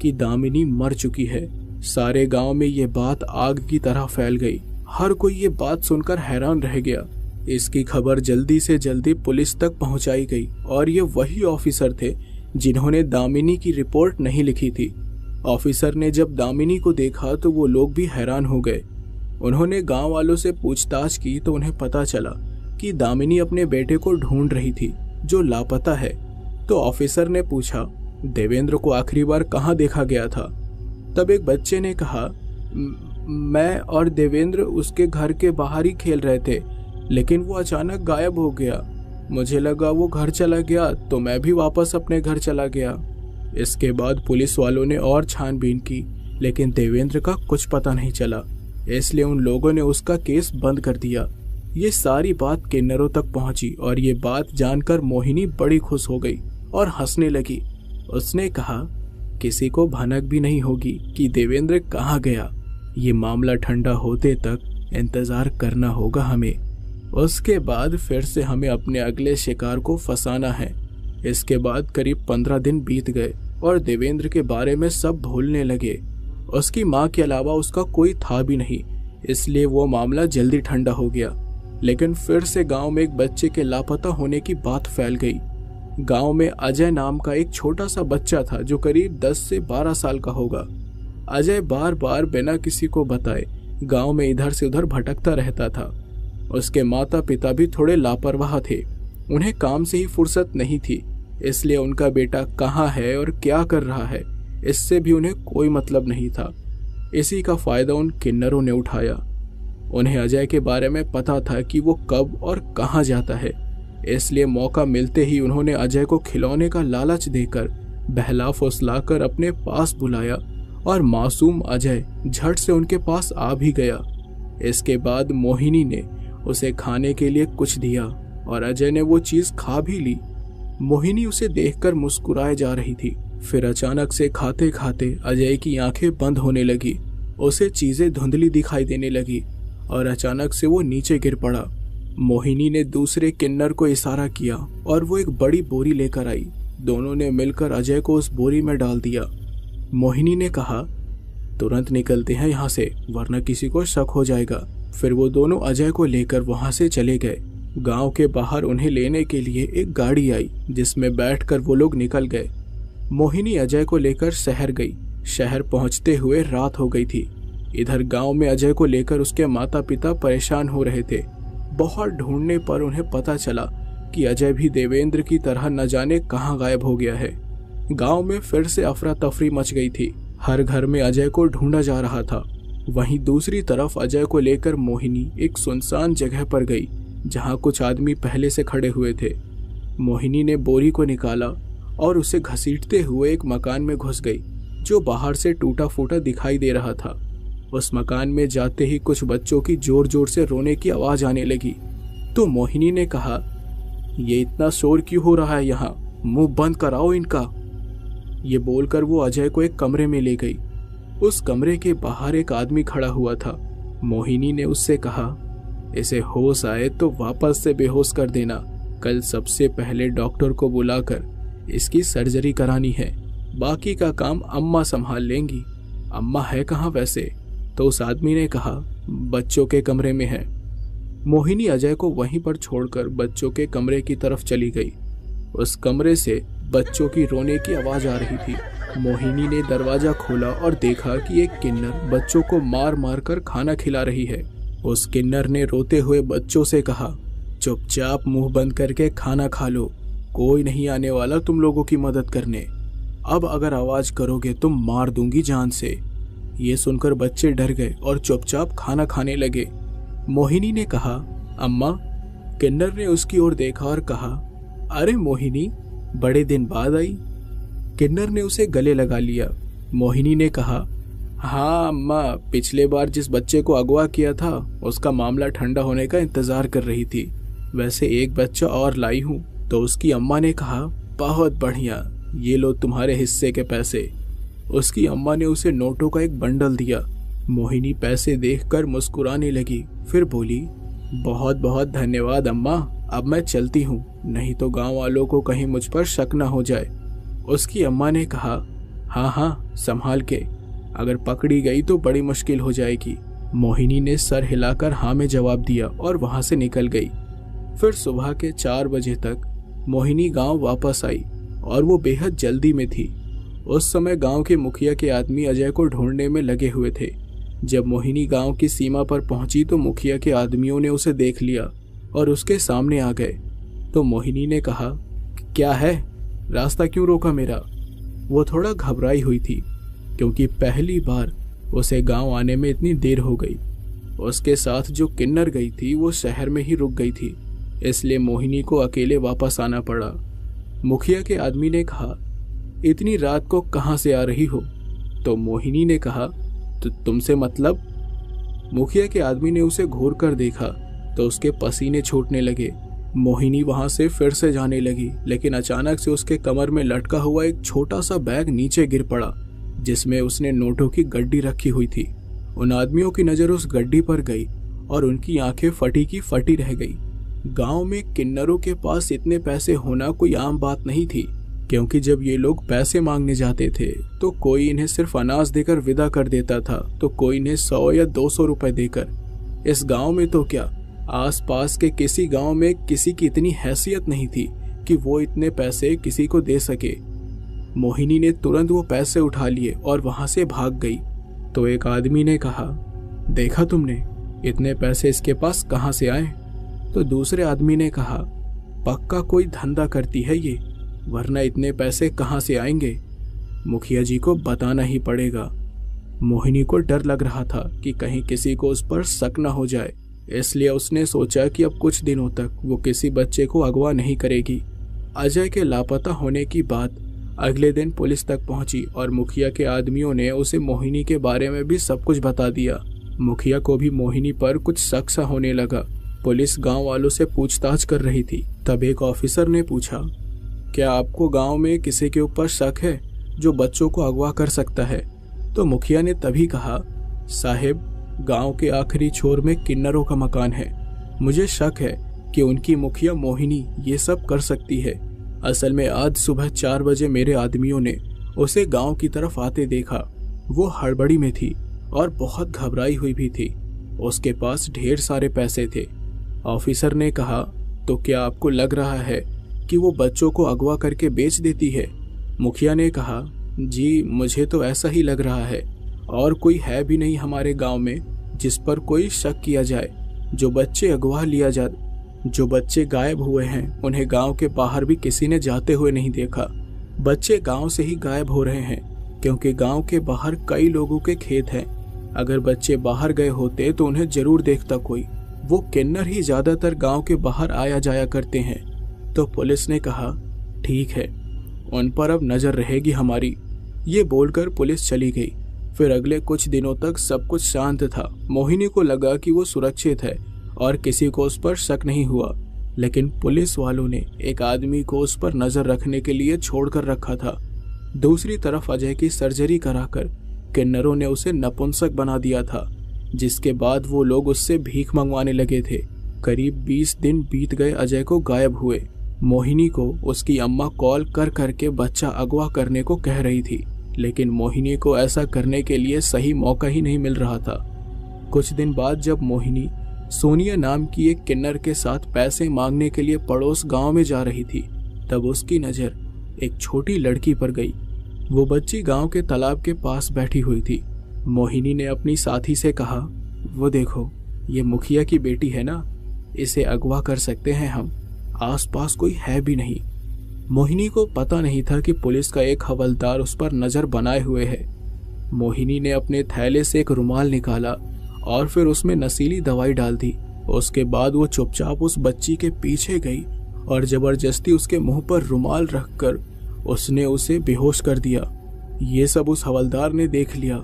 कि दामिनी मर चुकी है। सारे गांव में ये बात आग की तरह फैल गई। हर कोई ये बात सुनकर हैरान रह गया। इसकी खबर जल्दी से जल्दी पुलिस तक पहुंचाई गई, और ये वही ऑफिसर थे जिन्होंने दामिनी की रिपोर्ट नहीं लिखी थी। ऑफिसर ने जब दामिनी को देखा तो वो लोग भी हैरान हो गए। उन्होंने गांव वालों से पूछताछ की तो उन्हें पता चला कि दामिनी अपने बेटे को ढूंढ रही थी जो लापता है। तो ऑफिसर ने पूछा, देवेंद्र को आखिरी बार कहाँ देखा गया था? तब एक बच्चे ने कहा, मैं और देवेंद्र उसके घर के बाहर ही खेल रहे थे, लेकिन वो अचानक गायब हो गया। मुझे लगा वो घर चला गया तो मैं भी वापस अपने घर चला गया। इसके बाद पुलिस वालों ने और छानबीन की, लेकिन देवेंद्र का कुछ पता नहीं चला, इसलिए उन लोगों ने उसका केस बंद कर दिया। ये सारी बात किन्नरों तक पहुंची, और ये बात जानकर मोहिनी बड़ी खुश हो गई और हंसने लगी। उसने कहा, किसी को भनक भी नहीं होगी कि देवेंद्र कहाँ गया। ये मामला ठंडा होते तक इंतजार करना होगा हमें। उसके बाद फिर से हमें अपने अगले शिकार को फंसाना है। इसके बाद करीब 15 दिन बीत गए और देवेंद्र के बारे में सब भूलने लगे। उसकी माँ के अलावा उसका कोई था भी नहीं, इसलिए वो मामला जल्दी ठंडा हो गया। लेकिन फिर से गांव में एक बच्चे के लापता होने की बात फैल गई। गांव में अजय नाम का एक छोटा सा बच्चा था जो करीब 10 से 12 साल का होगा। अजय बार बार बिना किसी को बताए गांव में इधर से उधर भटकता रहता था। उसके माता पिता भी थोड़े लापरवाह थे, उन्हें काम से ही फुर्सत नहीं थी, इसलिए उनका बेटा कहाँ है और क्या कर रहा है इससे भी उन्हें कोई मतलब नहीं था। इसी का फायदा उन किन्नरों ने उठाया। उन्हें अजय के बारे में पता था कि वो कब और कहाँ जाता है, इसलिए मौका मिलते ही उन्होंने अजय को खिलौने का लालच देकर बहला फुसलाकर अपने पास बुलाया और मासूम अजय झट से उनके पास आ भी गया। इसके बाद मोहिनी ने उसे खाने के लिए कुछ दिया और अजय ने वो चीज खा भी ली। मोहिनी उसे देखकर मुस्कुराए जा रही थी। फिर अचानक से खाते खाते अजय की आंखें बंद होने लगी, उसे चीजें धुंधली दिखाई देने लगी और अचानक से वो नीचे गिर पड़ा। मोहिनी ने दूसरे किन्नर को इशारा किया और वो एक बड़ी बोरी लेकर आई। दोनों ने मिलकर अजय को उस बोरी में डाल दिया। मोहिनी ने कहा, तुरंत निकलते हैं यहाँ से वरना किसी को शक हो जाएगा। फिर वो दोनों अजय को लेकर वहां से चले गए। गांव के बाहर उन्हें लेने के लिए एक गाड़ी आई जिसमें बैठकर वो लोग निकल गए। मोहिनी अजय को लेकर शहर गई। शहर पहुंचते हुए रात हो गई थी। इधर गांव में अजय को लेकर उसके माता पिता परेशान हो रहे थे। बहुत ढूंढने पर उन्हें पता चला कि अजय भी देवेंद्र की तरह न जाने कहां गायब हो गया है। गांव में फिर से अफरा तफरी मच गई थी। हर घर में अजय को ढूंढा जा रहा था। वहीं दूसरी तरफ अजय को लेकर मोहिनी एक सुनसान जगह पर गई जहां कुछ आदमी पहले से खड़े हुए थे। मोहिनी ने बोरी को निकाला और उसे घसीटते हुए एक मकान में घुस गई जो बाहर से टूटा फूटा दिखाई दे रहा था। उस मकान में जाते ही कुछ बच्चों की जोर जोर से रोने की आवाज आने लगी। तो मोहिनी ने कहा, ये इतना शोर क्यों हो रहा है यहाँ, मुंह बंद कराओ इनका। ये बोलकर वो अजय को एक कमरे में ले गई। उस कमरे के बाहर एक आदमी खड़ा हुआ था। मोहिनी ने उससे कहा, इसे होश आए तो वापस से बेहोश कर देना। कल सबसे पहले डॉक्टर को बुलाकर इसकी सर्जरी करानी है, बाकी का काम अम्मा संभाल लेंगी। अम्मा है कहाँ वैसे? तो उस आदमी ने कहा, बच्चों के कमरे में है। मोहिनी अजय को वहीं पर छोड़कर बच्चों के कमरे की तरफ चली गई। उस कमरे से बच्चों की रोने की आवाज आ रही थी। मोहिनी ने दरवाजा खोला और देखा कि एक किन्नर बच्चों को मार मार कर खाना खिला रही है। उस किन्नर ने रोते हुए बच्चों से कहा, चुपचाप मुंह बंद करके खाना खा लो, कोई नहीं आने वाला तुम लोगों की मदद करने। अब अगर आवाज करोगे तो मार दूंगी जान से। ये सुनकर बच्चे डर गए और चुपचाप खाना खाने लगे। मोहिनी ने कहा, अम्मा। किन्नर ने उसकी ओर देखा और कहा, अरे मोहिनी, बड़े दिन बाद आई। किन्नर ने उसे गले लगा लिया। मोहिनी ने कहा, हाँ अम्मा, पिछले बार जिस बच्चे को अगवा किया था उसका मामला ठंडा होने का इंतजार कर रही थी। वैसे एक बच्चा और लाई हूँ। तो उसकी अम्मा ने कहा, बहुत बढ़िया, ये लो तुम्हारे हिस्से के पैसे। उसकी अम्मा ने उसे नोटों का एक बंडल दिया। मोहिनी पैसे देखकर मुस्कुराने लगी, फिर बोली, बहुत बहुत धन्यवाद अम्मा, अब मैं चलती हूँ, नहीं तो गांव वालों को कहीं मुझ पर शक न हो जाए। उसकी अम्मा ने कहा, हाँ हाँ संभाल के, अगर पकड़ी गई तो बड़ी मुश्किल हो जाएगी। मोहिनी ने सर हिलाकर हाँ में जवाब दिया और वहां से निकल गई। फिर सुबह के 4 बजे तक मोहिनी गांव वापस आई और वो बेहद जल्दी में थी। उस समय गांव के मुखिया के आदमी अजय को ढूंढने में लगे हुए थे। जब मोहिनी गांव की सीमा पर पहुंची तो मुखिया के आदमियों ने उसे देख लिया और उसके सामने आ गए। तो मोहिनी ने कहा, क्या है, रास्ता क्यों रोका मेरा? वो थोड़ा घबराई हुई थी क्योंकि पहली बार उसे गांव आने में इतनी देर हो गई। उसके साथ जो किन्नर गई थी वो शहर में ही रुक गई थी, इसलिए मोहिनी को अकेले वापस आना पड़ा। मुखिया के आदमी ने कहा, इतनी रात को कहां से आ रही हो? तो मोहिनी ने कहा, तो तुमसे मतलब? मुखिया के आदमी ने उसे घूर कर देखा तो उसके पसीने छूटने लगे। मोहिनी वहां से फिर से जाने लगी, लेकिन अचानक से उसके कमर में लटका हुआ एक छोटा सा बैग नीचे गिर पड़ा जिसमें उसने नोटों की गड्डी रखी हुई थी। उन आदमियों की नजर उस गड्डी पर गई और उनकी आंखें फटी की फटी रह गई। गांव में किन्नरों के पास इतने पैसे होना कोई आम बात नहीं थी, क्योंकि जब ये लोग पैसे मांगने जाते थे तो कोई इन्हें सिर्फ अनाज देकर विदा कर देता था, तो कोई इन्हें 100 या 200 रुपए देकर। इस गांव में तो क्या, आसपास के किसी गांव में किसी की इतनी हैसियत नहीं थी कि वो इतने पैसे किसी को दे सके। मोहिनी ने तुरंत वो पैसे उठा लिए और वहां से भाग गई। तो एक आदमी ने कहा, देखा तुमने, इतने पैसे इसके पास कहां से आए? तो दूसरे आदमी ने कहा, पक्का कोई धंधा करती है ये, वरना इतने पैसे कहां से आएंगे? मुखिया जी को बताना ही पड़ेगा। मोहिनी को डर लग रहा था कि कहीं किसी को उस पर शक न हो जाए, इसलिए उसने सोचा कि अब कुछ दिनों तक वो किसी बच्चे को अगवा नहीं करेगी। अजय के लापता होने की बात अगले दिन पुलिस तक पहुंची और मुखिया के आदमियों ने उसे मोहिनी के बारे में भी सब कुछ बता दिया। मुखिया को भी मोहिनी पर कुछ शक सा होने लगा। पुलिस गांव वालों से पूछताछ कर रही थी। तब एक ऑफिसर ने पूछा, क्या आपको गांव में किसी के ऊपर शक है जो बच्चों को अगवा कर सकता है? तो मुखिया ने तभी कहा, साहिब, गांव के आखिरी छोर में किन्नरों का मकान है। मुझे शक है कि उनकी मुखिया मोहिनी ये सब कर सकती है। असल में आज सुबह 4 बजे मेरे आदमियों ने उसे गांव की तरफ आते देखा। वो हड़बड़ी में थी और बहुत घबराई हुई भी थी। उसके पास ढेर सारे पैसे थे। ऑफिसर ने कहा, तो क्या आपको लग रहा है कि वो बच्चों को अगवा करके बेच देती है? मुखिया ने कहा, जी मुझे तो ऐसा ही लग रहा है, और कोई है भी नहीं हमारे गांव में जिस पर कोई शक किया जाए। जो बच्चे गायब हुए हैं उन्हें गांव के बाहर भी किसी ने जाते हुए नहीं देखा। बच्चे गांव से ही गायब हो रहे हैं क्योंकि गांव के बाहर कई लोगों के खेत हैं। अगर बच्चे बाहर गए होते तो उन्हें जरूर देखता कोई। वो किन्नर ही ज्यादातर गांव के बाहर आया जाया करते हैं। तो पुलिस ने कहा, ठीक है, उन पर अब नजर रहेगी हमारी। ये बोलकर पुलिस चली गई। फिर अगले कुछ दिनों तक सब कुछ शांत था। मोहिनी को लगा कि वो सुरक्षित है और किसी को उस पर शक नहीं हुआ, लेकिन पुलिस वालों ने एक आदमी को उस पर नजर रखने के लिए छोड़कर रखा था। दूसरी तरफ अजय की सर्जरी कराकर किन्नरों ने उसे नपुंसक बना दिया था, जिसके बाद वो लोग उससे भीख मंगवाने लगे थे। करीब 20 दिन बीत गए अजय को गायब हुए। मोहिनी को उसकी अम्मा कॉल कर करके बच्चा अगवा करने को कह रही थी, लेकिन मोहिनी को ऐसा करने के लिए सही मौका ही नहीं मिल रहा था। कुछ दिन बाद जब मोहिनी सोनिया नाम की एक किन्नर के साथ पैसे मांगने के लिए पड़ोस गांव में जा रही थी, तब उसकी नज़र एक छोटी लड़की पर गई। वो बच्ची गांव के तालाब के पास बैठी हुई थी। मोहिनी ने अपनी साथी से कहा, वो देखो, ये मुखिया की बेटी है ना, इसे अगवा कर सकते हैं हम, आसपास कोई है भी नहीं। मोहिनी को पता नहीं था कि पुलिस का एक हवलदार उस पर नजर बनाए हुए है। मोहिनी ने अपने थैले से एक रुमाल निकाला और फिर उसमें नशीली दवाई डाल दी। उसके बाद वो चुपचाप उस बच्ची के पीछे गई और जबरदस्ती उसके मुंह पर रुमाल रखकर उसने उसे बेहोश कर दिया। ये सब उस हवलदार ने देख लिया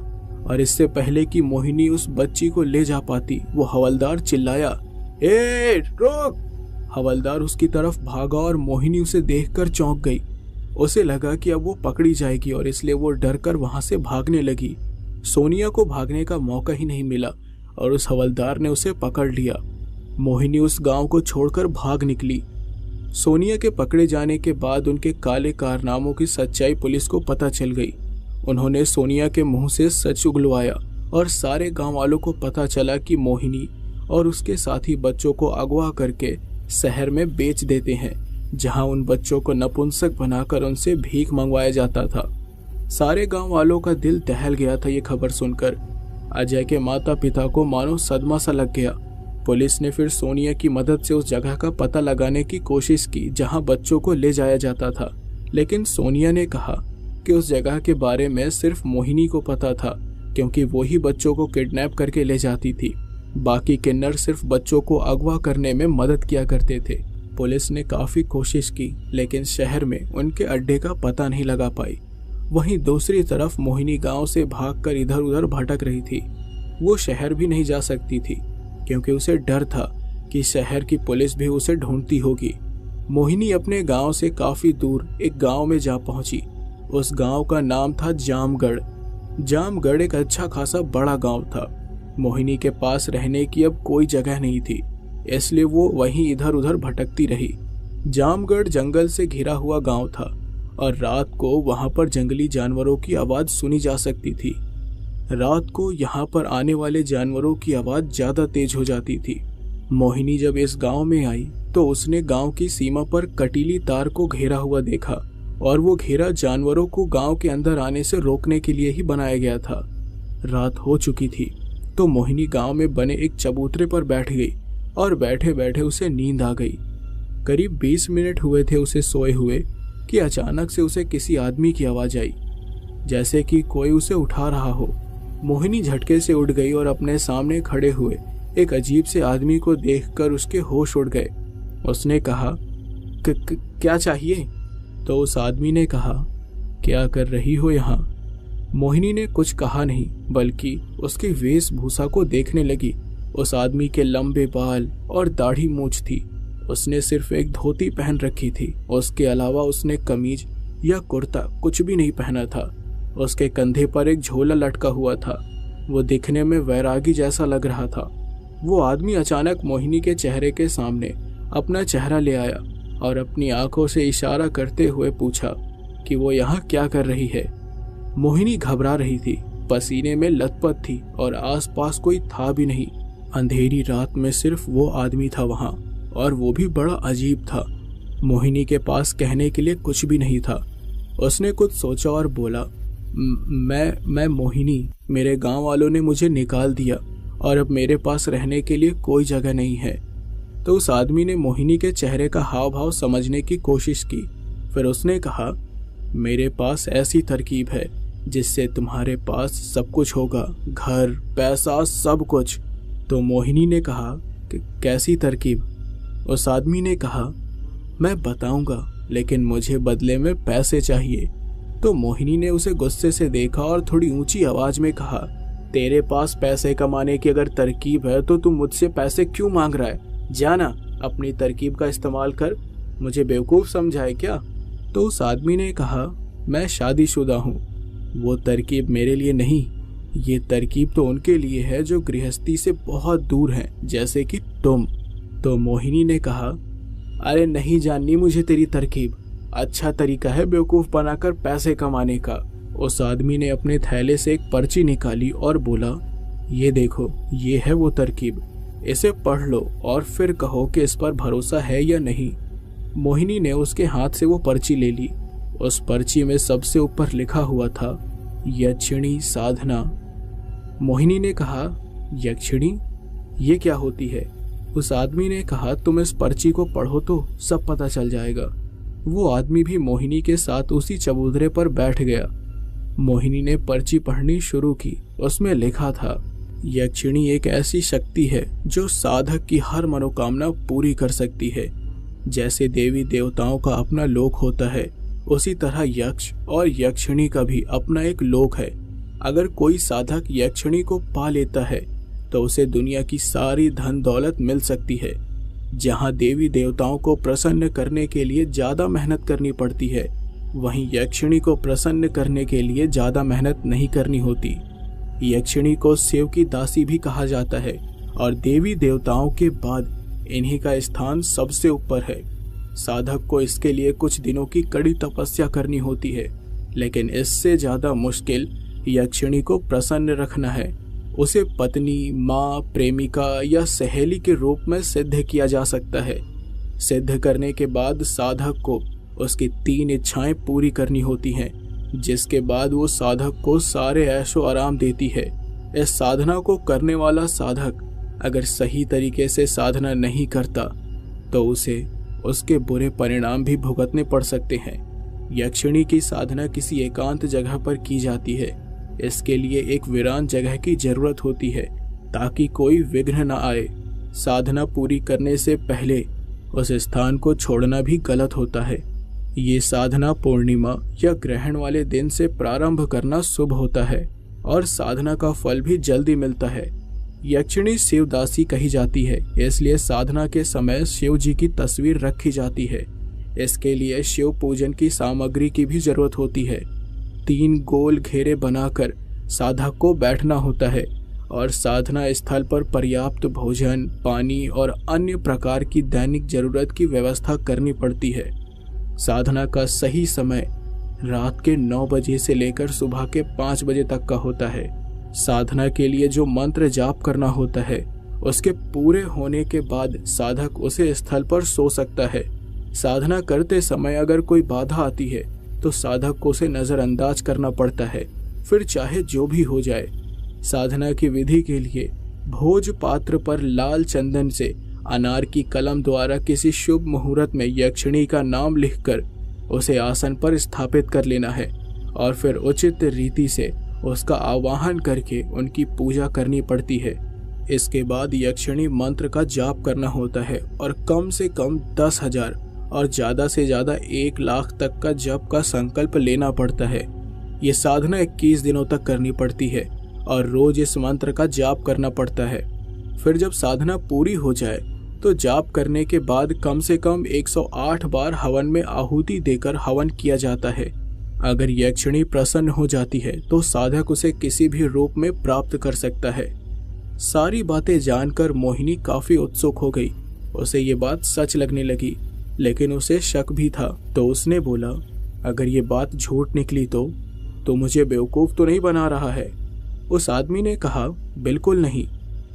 और इससे पहले कि मोहिनी उस बच्ची को ले जा पाती, वो हवलदार चिल्लाया, ए रोक! हवलदार उसकी तरफ भागा और मोहिनी उसे देखकर चौंक गई। उसे लगा कि अब वो पकड़ी जाएगी और इसलिए वो डरकर वहां से भागने लगी। सोनिया को भागने का मौका ही नहीं मिला और उस हवलदार ने उसे पकड़ लिया। मोहिनी उस गांव को छोड़कर भाग निकली। सोनिया के पकड़े जाने के बाद उनके काले कारनामों की सच्चाई पुलिस को पता चल गई। उन्होंने सोनिया के मुंह से सच उगलवाया और सारे गांव वालों को पता चला कि मोहिनी और उसके साथी बच्चों को अगवा करके शहर में बेच देते हैं, जहां उन बच्चों को नपुंसक बनाकर उनसे भीख मंगवाया जाता था। सारे गांव वालों का दिल दहल गया था ये खबर सुनकर। अजय के माता पिता को मानो सदमा सा लग गया। पुलिस ने फिर सोनिया की मदद से उस जगह का पता लगाने की कोशिश की जहां बच्चों को ले जाया जाता था, लेकिन सोनिया ने कहा कि उस जगह के बारे में सिर्फ मोहिनी को पता था, क्योंकि वो ही बच्चों को किडनैप करके ले जाती थी। बाकी किन्नर सिर्फ बच्चों को अगवा करने में मदद किया करते थे। पुलिस ने काफी कोशिश की, लेकिन शहर में उनके अड्डे का पता नहीं लगा पाई। वहीं दूसरी तरफ मोहिनी गांव से भागकर इधर उधर भटक रही थी। वो शहर भी नहीं जा सकती थी क्योंकि उसे डर था कि शहर की पुलिस भी उसे ढूंढती होगी। मोहिनी अपने गांव से काफी दूर एक गांव में जा पहुंची। उस गांव का नाम था जामगढ़। जामगढ़ एक अच्छा खासा बड़ा गांव था। मोहिनी के पास रहने की अब कोई जगह नहीं थी, इसलिए वो वहीं इधर उधर भटकती रही। जामगढ़ जंगल से घिरा हुआ गांव था और रात को वहां पर जंगली जानवरों की आवाज सुनी जा सकती थी। रात को यहाँ पर आने वाले जानवरों की आवाज ज्यादा तेज हो जाती थी। मोहिनी जब इस गांव में आई तो उसने गांव की सीमा पर कटीली तार को घेरा हुआ देखा और वो घेरा जानवरों को गांव के अंदर आने से रोकने के लिए ही बनाया गया था। रात हो चुकी थी तो मोहिनी गांव में बने एक चबूतरे पर बैठ गई और बैठे बैठे उसे नींद आ गई। करीब 20 मिनट हुए थे उसे सोए हुए कि अचानक से उसे किसी आदमी की आवाज आई, जैसे कि कोई उसे उठा रहा हो। मोहिनी झटके से उठ गई और अपने सामने खड़े हुए एक अजीब से आदमी को देखकर उसके होश उड़ गए। उसने कहा, क्या चाहिए? तो उस आदमी ने कहा, क्या कर रही हो यहाँ? मोहिनी ने कुछ कहा नहीं, बल्कि उसकी वेशभूषा को देखने लगी। उस आदमी के लंबे बाल और दाढ़ी मूंछ थी। उसने सिर्फ एक धोती पहन रखी थी। उसके अलावा उसने कमीज या कुर्ता कुछ भी नहीं पहना था। उसके कंधे पर एक झोला लटका हुआ था। वो दिखने में वैरागी जैसा लग रहा था। वो आदमी अचानक मोहिनी के चेहरे के सामने अपना चेहरा ले आया और अपनी आंखों से इशारा करते हुए पूछा कि वो यहाँ क्या कर रही है। मोहिनी घबरा रही थी, पसीने में लथपथ थी और आसपास कोई था भी नहीं। अंधेरी रात में सिर्फ वो आदमी था वहाँ, और वो भी बड़ा अजीब था। मोहिनी के पास कहने के लिए कुछ भी नहीं था। उसने कुछ सोचा और बोला, मैं मोहिनी, मेरे गांव वालों ने मुझे निकाल दिया और अब मेरे पास रहने के लिए कोई जगह नहीं है। तो उस आदमी ने मोहिनी के चेहरे का हाव भाव समझने की कोशिश की। फिर उसने कहा, मेरे पास ऐसी तरकीब है जिससे तुम्हारे पास सब कुछ होगा, घर, पैसा, सब कुछ। तो मोहिनी ने कहा कि कैसी तरकीब? उस आदमी ने कहा, मैं बताऊंगा, लेकिन मुझे बदले में पैसे चाहिए। तो मोहिनी ने उसे गुस्से से देखा और थोड़ी ऊंची आवाज में कहा, तेरे पास पैसे कमाने की अगर तरकीब है तो तू मुझसे पैसे क्यों मांग रहा है? जाना, अपनी तरकीब का इस्तेमाल कर। मुझे बेवकूफ समझा है क्या? तो उस आदमी ने कहा, मैं शादीशुदा हूँ, वो तरकीब मेरे लिए नहीं। ये तरकीब तो उनके लिए है जो गृहस्थी से बहुत दूर हैं, जैसे कि तुम। तो मोहिनी ने कहा, अरे नहीं जाननी मुझे तेरी तरकीब। अच्छा तरीका है बेवकूफ बनाकर पैसे कमाने का। उस आदमी ने अपने थैले से एक पर्ची निकाली और बोला, ये देखो, ये है वो तरकीब, इसे पढ़ लो और फिर कहो कि इस पर भरोसा है या नहीं। मोहिनी ने उसके हाथ से वो पर्ची ले ली। उस पर्ची में सबसे ऊपर लिखा हुआ था, यक्षिणी साधना। मोहिनी ने कहा, यक्षिणी, ये क्या होती है? उस आदमी ने कहा, तुम इस पर्ची को पढ़ो तो सब पता चल जाएगा। वो आदमी भी मोहिनी के साथ उसी चबूतरे पर बैठ गया। मोहिनी ने पर्ची पढ़नी शुरू की। उसमें लिखा था, यक्षिणी एक ऐसी शक्ति है जो साधक की हर मनोकामना पूरी कर सकती है। जैसे देवी देवताओं का अपना लोक होता है, उसी तरह यक्ष और यक्षिणी का भी अपना एक लोक है। अगर कोई साधक यक्षिणी को पा लेता है तो उसे दुनिया की सारी धन दौलत मिल सकती है। जहाँ देवी देवताओं को प्रसन्न करने के लिए ज्यादा मेहनत करनी पड़ती है, वहीं यक्षिणी को प्रसन्न करने के लिए ज्यादा मेहनत नहीं करनी होती। यक्षिणी को शिव की दासी भी कहा जाता है और देवी देवताओं के बाद इन्हीं का स्थान सबसे ऊपर है। साधक को इसके लिए कुछ दिनों की कड़ी तपस्या करनी होती है, लेकिन इससे ज्यादा मुश्किल यक्षिणी को प्रसन्न रखना है। उसे पत्नी, माँ, प्रेमिका या सहेली के रूप में सिद्ध किया जा सकता है। सिद्ध करने के बाद साधक को उसकी 3 इच्छाएं पूरी करनी होती हैं, जिसके बाद वो साधक को सारे ऐशो आराम देती है। इस साधना को करने वाला साधक अगर सही तरीके से साधना नहीं करता तो उसे उसके बुरे परिणाम भी भुगतने पड़ सकते हैं। यक्षिणी की साधना किसी एकांत जगह पर की जाती है। इसके लिए एक वीरान जगह की जरूरत होती है ताकि कोई विघ्न न आए। साधना पूरी करने से पहले उस स्थान को छोड़ना भी गलत होता है। ये साधना पूर्णिमा या ग्रहण वाले दिन से प्रारंभ करना शुभ होता है और साधना का फल भी जल्दी मिलता है। यक्षिणी शिवदासी कही जाती है, इसलिए साधना के समय शिव जी की तस्वीर रखी जाती है। इसके लिए शिव पूजन की सामग्री की भी जरूरत होती है। 3 गोल घेरे बनाकर साधक को बैठना होता है और साधना स्थल पर पर्याप्त भोजन, पानी और अन्य प्रकार की दैनिक जरूरत की व्यवस्था करनी पड़ती है। साधना का सही समय रात के 9 बजे से लेकर सुबह के 5 बजे तक का होता है। साधना के लिए जो मंत्र जाप करना होता है उसके पूरे होने के बाद साधक उसे स्थल पर सो सकता है। साधना करते समय अगर कोई बाधा आती है तो साधक को उसे नजरअंदाज करना पड़ता है, फिर चाहे जो भी हो जाए। साधना की विधि के लिए भोज पात्र पर लाल चंदन से अनार की कलम द्वारा किसी शुभ मुहूर्त में यक्षिणी का नाम लिखकर उसे आसन पर स्थापित कर लेना है और फिर उचित रीति से उसका आवाहन करके उनकी पूजा करनी पड़ती है। इसके बाद यक्षिणी मंत्र का जाप करना होता है और कम से कम 10,000 और ज़्यादा से ज़्यादा 1,00,000 तक का जप का संकल्प लेना पड़ता है। ये साधना 21 दिनों तक करनी पड़ती है और रोज इस मंत्र का जाप करना पड़ता है। फिर जब साधना पूरी हो जाए तो जाप करने के बाद कम से कम 108 बार हवन में आहुति देकर हवन किया जाता है। अगर यक्षिणी प्रसन्न हो जाती है तो साधक उसे किसी भी रूप में प्राप्त कर सकता है। सारी बातें जानकर मोहिनी काफी उत्सुक हो गई। उसे ये बात सच लगने लगी, लेकिन उसे शक भी था। तो उसने बोला, अगर ये बात झूठ निकली तो मुझे बेवकूफ तो नहीं बना रहा है? उस आदमी ने कहा, बिल्कुल नहीं,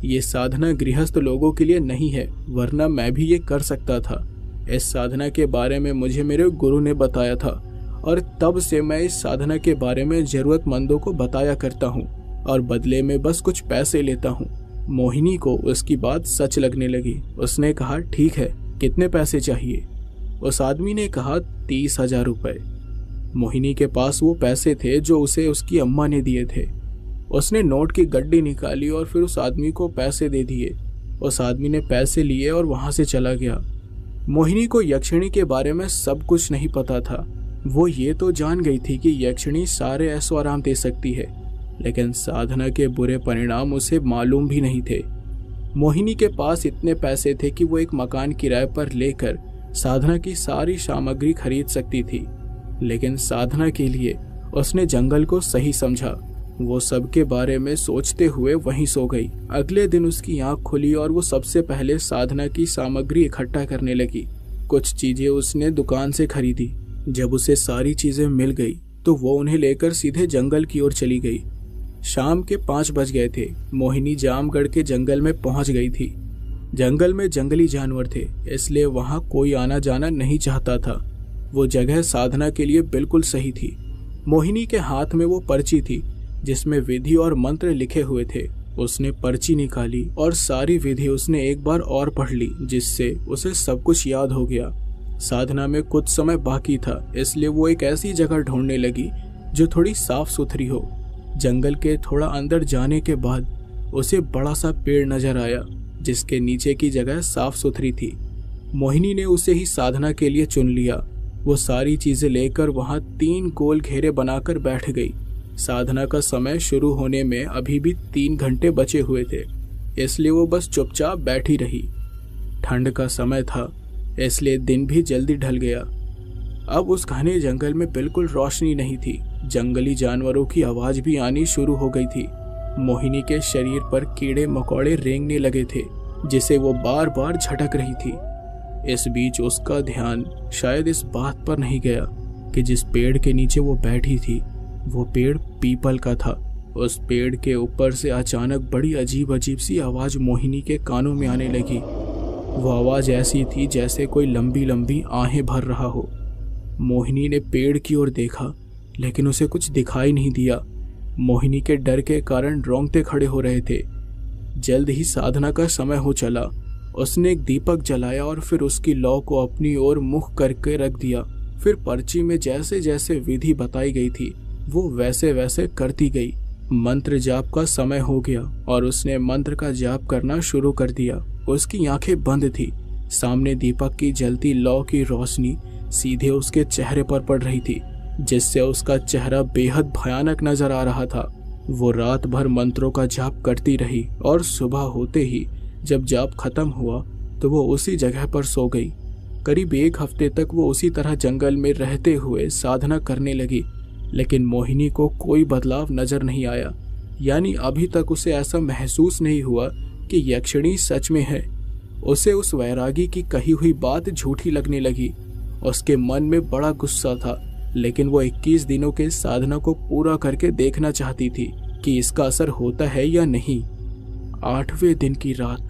ये साधना गृहस्थ लोगों के लिए नहीं है, वरना मैं भी ये कर सकता था। इस साधना के बारे में मुझे मेरे गुरु ने बताया था और तब से मैं इस साधना के बारे में जरूरतमंदों को बताया करता हूँ और बदले में बस कुछ पैसे लेता हूँ। मोहिनी को उसकी बात सच लगने लगी। उसने कहा, ठीक है, कितने पैसे चाहिए? उस आदमी ने कहा, 30,000 रुपए। मोहिनी के पास वो पैसे थे जो उसे उसकी अम्मा ने दिए थे। उसने नोट की गड्डी निकाली और फिर उस आदमी को पैसे दे दिए। उस आदमी ने पैसे लिए और वहां से चला गया। मोहिनी को यक्षिणी के बारे में सब कुछ नहीं पता था। वो ये तो जान गई थी कि यक्षिणी सारे ऐशो आराम दे सकती है, लेकिन साधना के बुरे परिणाम उसे मालूम भी नहीं थे। मोहिनी के पास इतने पैसे थे कि वो एक मकान किराए पर लेकर साधना की सारी सामग्री खरीद सकती थी, लेकिन साधना के लिए उसने जंगल को सही समझा। वो सबके बारे में सोचते हुए वहीं सो गई। अगले दिन उसकी आंख खुली और वो सबसे पहले साधना की सामग्री इकट्ठा करने लगी। कुछ चीजें उसने दुकान से खरीदी। जब उसे सारी चीजें मिल गई तो वो उन्हें लेकर सीधे जंगल की ओर चली गई। शाम के 5 बज गए थे। मोहिनी जामगढ़ के जंगल में पहुंच गई थी। जंगल में जंगली जानवर थे, इसलिए वहां कोई आना जाना नहीं चाहता था। वो जगह साधना के लिए बिल्कुल सही थी। मोहिनी के हाथ में वो पर्ची थी जिसमें विधि और मंत्र लिखे हुए थे। उसने पर्ची निकाली और सारी विधि उसने एक बार और पढ़ ली, जिससे उसे सब कुछ याद हो गया। साधना में कुछ समय बाकी था, इसलिए वो एक ऐसी जगह ढूंढने लगी जो थोड़ी साफ सुथरी हो। जंगल के थोड़ा अंदर जाने के बाद उसे बड़ा सा पेड़ नजर आया जिसके नीचे की जगह साफ सुथरी थी। मोहिनी ने उसे ही साधना के लिए चुन लिया। वो सारी चीजें लेकर वहां 3 गोल घेरे बनाकर बैठ गई। साधना का समय शुरू होने में अभी भी 3 घंटे बचे हुए थे, इसलिए वो बस चुपचाप बैठी रही। ठंड का समय था, इसलिए दिन भी जल्दी ढल गया। अब उस घने जंगल में बिल्कुल रोशनी नहीं थी। जंगली जानवरों की आवाज भी आनी शुरू हो गई थी। मोहिनी के शरीर पर कीड़े मकोड़े रेंगने लगे थे, जिसे वो बार बार झटक रही थी। इस बीच उसका ध्यान शायद इस बात पर नहीं गया कि जिस पेड़ के नीचे वो बैठी थी वो पेड़ पीपल का था। उस पेड़ के ऊपर से अचानक बड़ी अजीब अजीब सी आवाज मोहिनी के कानों में आने लगी। वो आवाज ऐसी थी जैसे कोई लंबी लंबी आहें भर रहा हो। मोहिनी ने पेड़ की ओर देखा, लेकिन उसे कुछ दिखाई नहीं दिया। मोहिनी के डर के कारण रोंगटे खड़े हो रहे थे। जल्द ही साधना का समय हो चला। उसने एक दीपक जलाया और फिर उसकी लौ को अपनी ओर मुख करके रख दिया। फिर पर्ची में जैसे जैसे विधि बताई गई थी वो वैसे वैसे करती गई। मंत्र जाप का समय हो गया और उसने मंत्र का जाप करना शुरू कर दिया। उसकी आंखें बंद थी। सामने दीपक की जलती लौ की रोशनी सीधे उसके चेहरे पर पड़ रही थी, जिससे उसका चेहरा बेहद भयानक नजर आ रहा था। वो रात भर मंत्रों का जाप करती रही और सुबह होते ही जब जाप खत्म हुआ तो वो उसी जगह पर सो गई। करीब 1 हफ्ते तक वो उसी तरह जंगल में रहते हुए साधना करने लगी, लेकिन मोहिनी को कोई बदलाव नजर नहीं आया। यानी अभी तक उसे ऐसा महसूस नहीं हुआ कि यक्षिणी सच में है। उसे उस वैरागी की कही हुई बात झूठी लगने लगी। उसके मन में बड़ा गुस्सा था, लेकिन वो 21 दिनों के साधना को पूरा करके देखना चाहती थी कि इसका असर होता है या नहीं। 8वें दिन की रात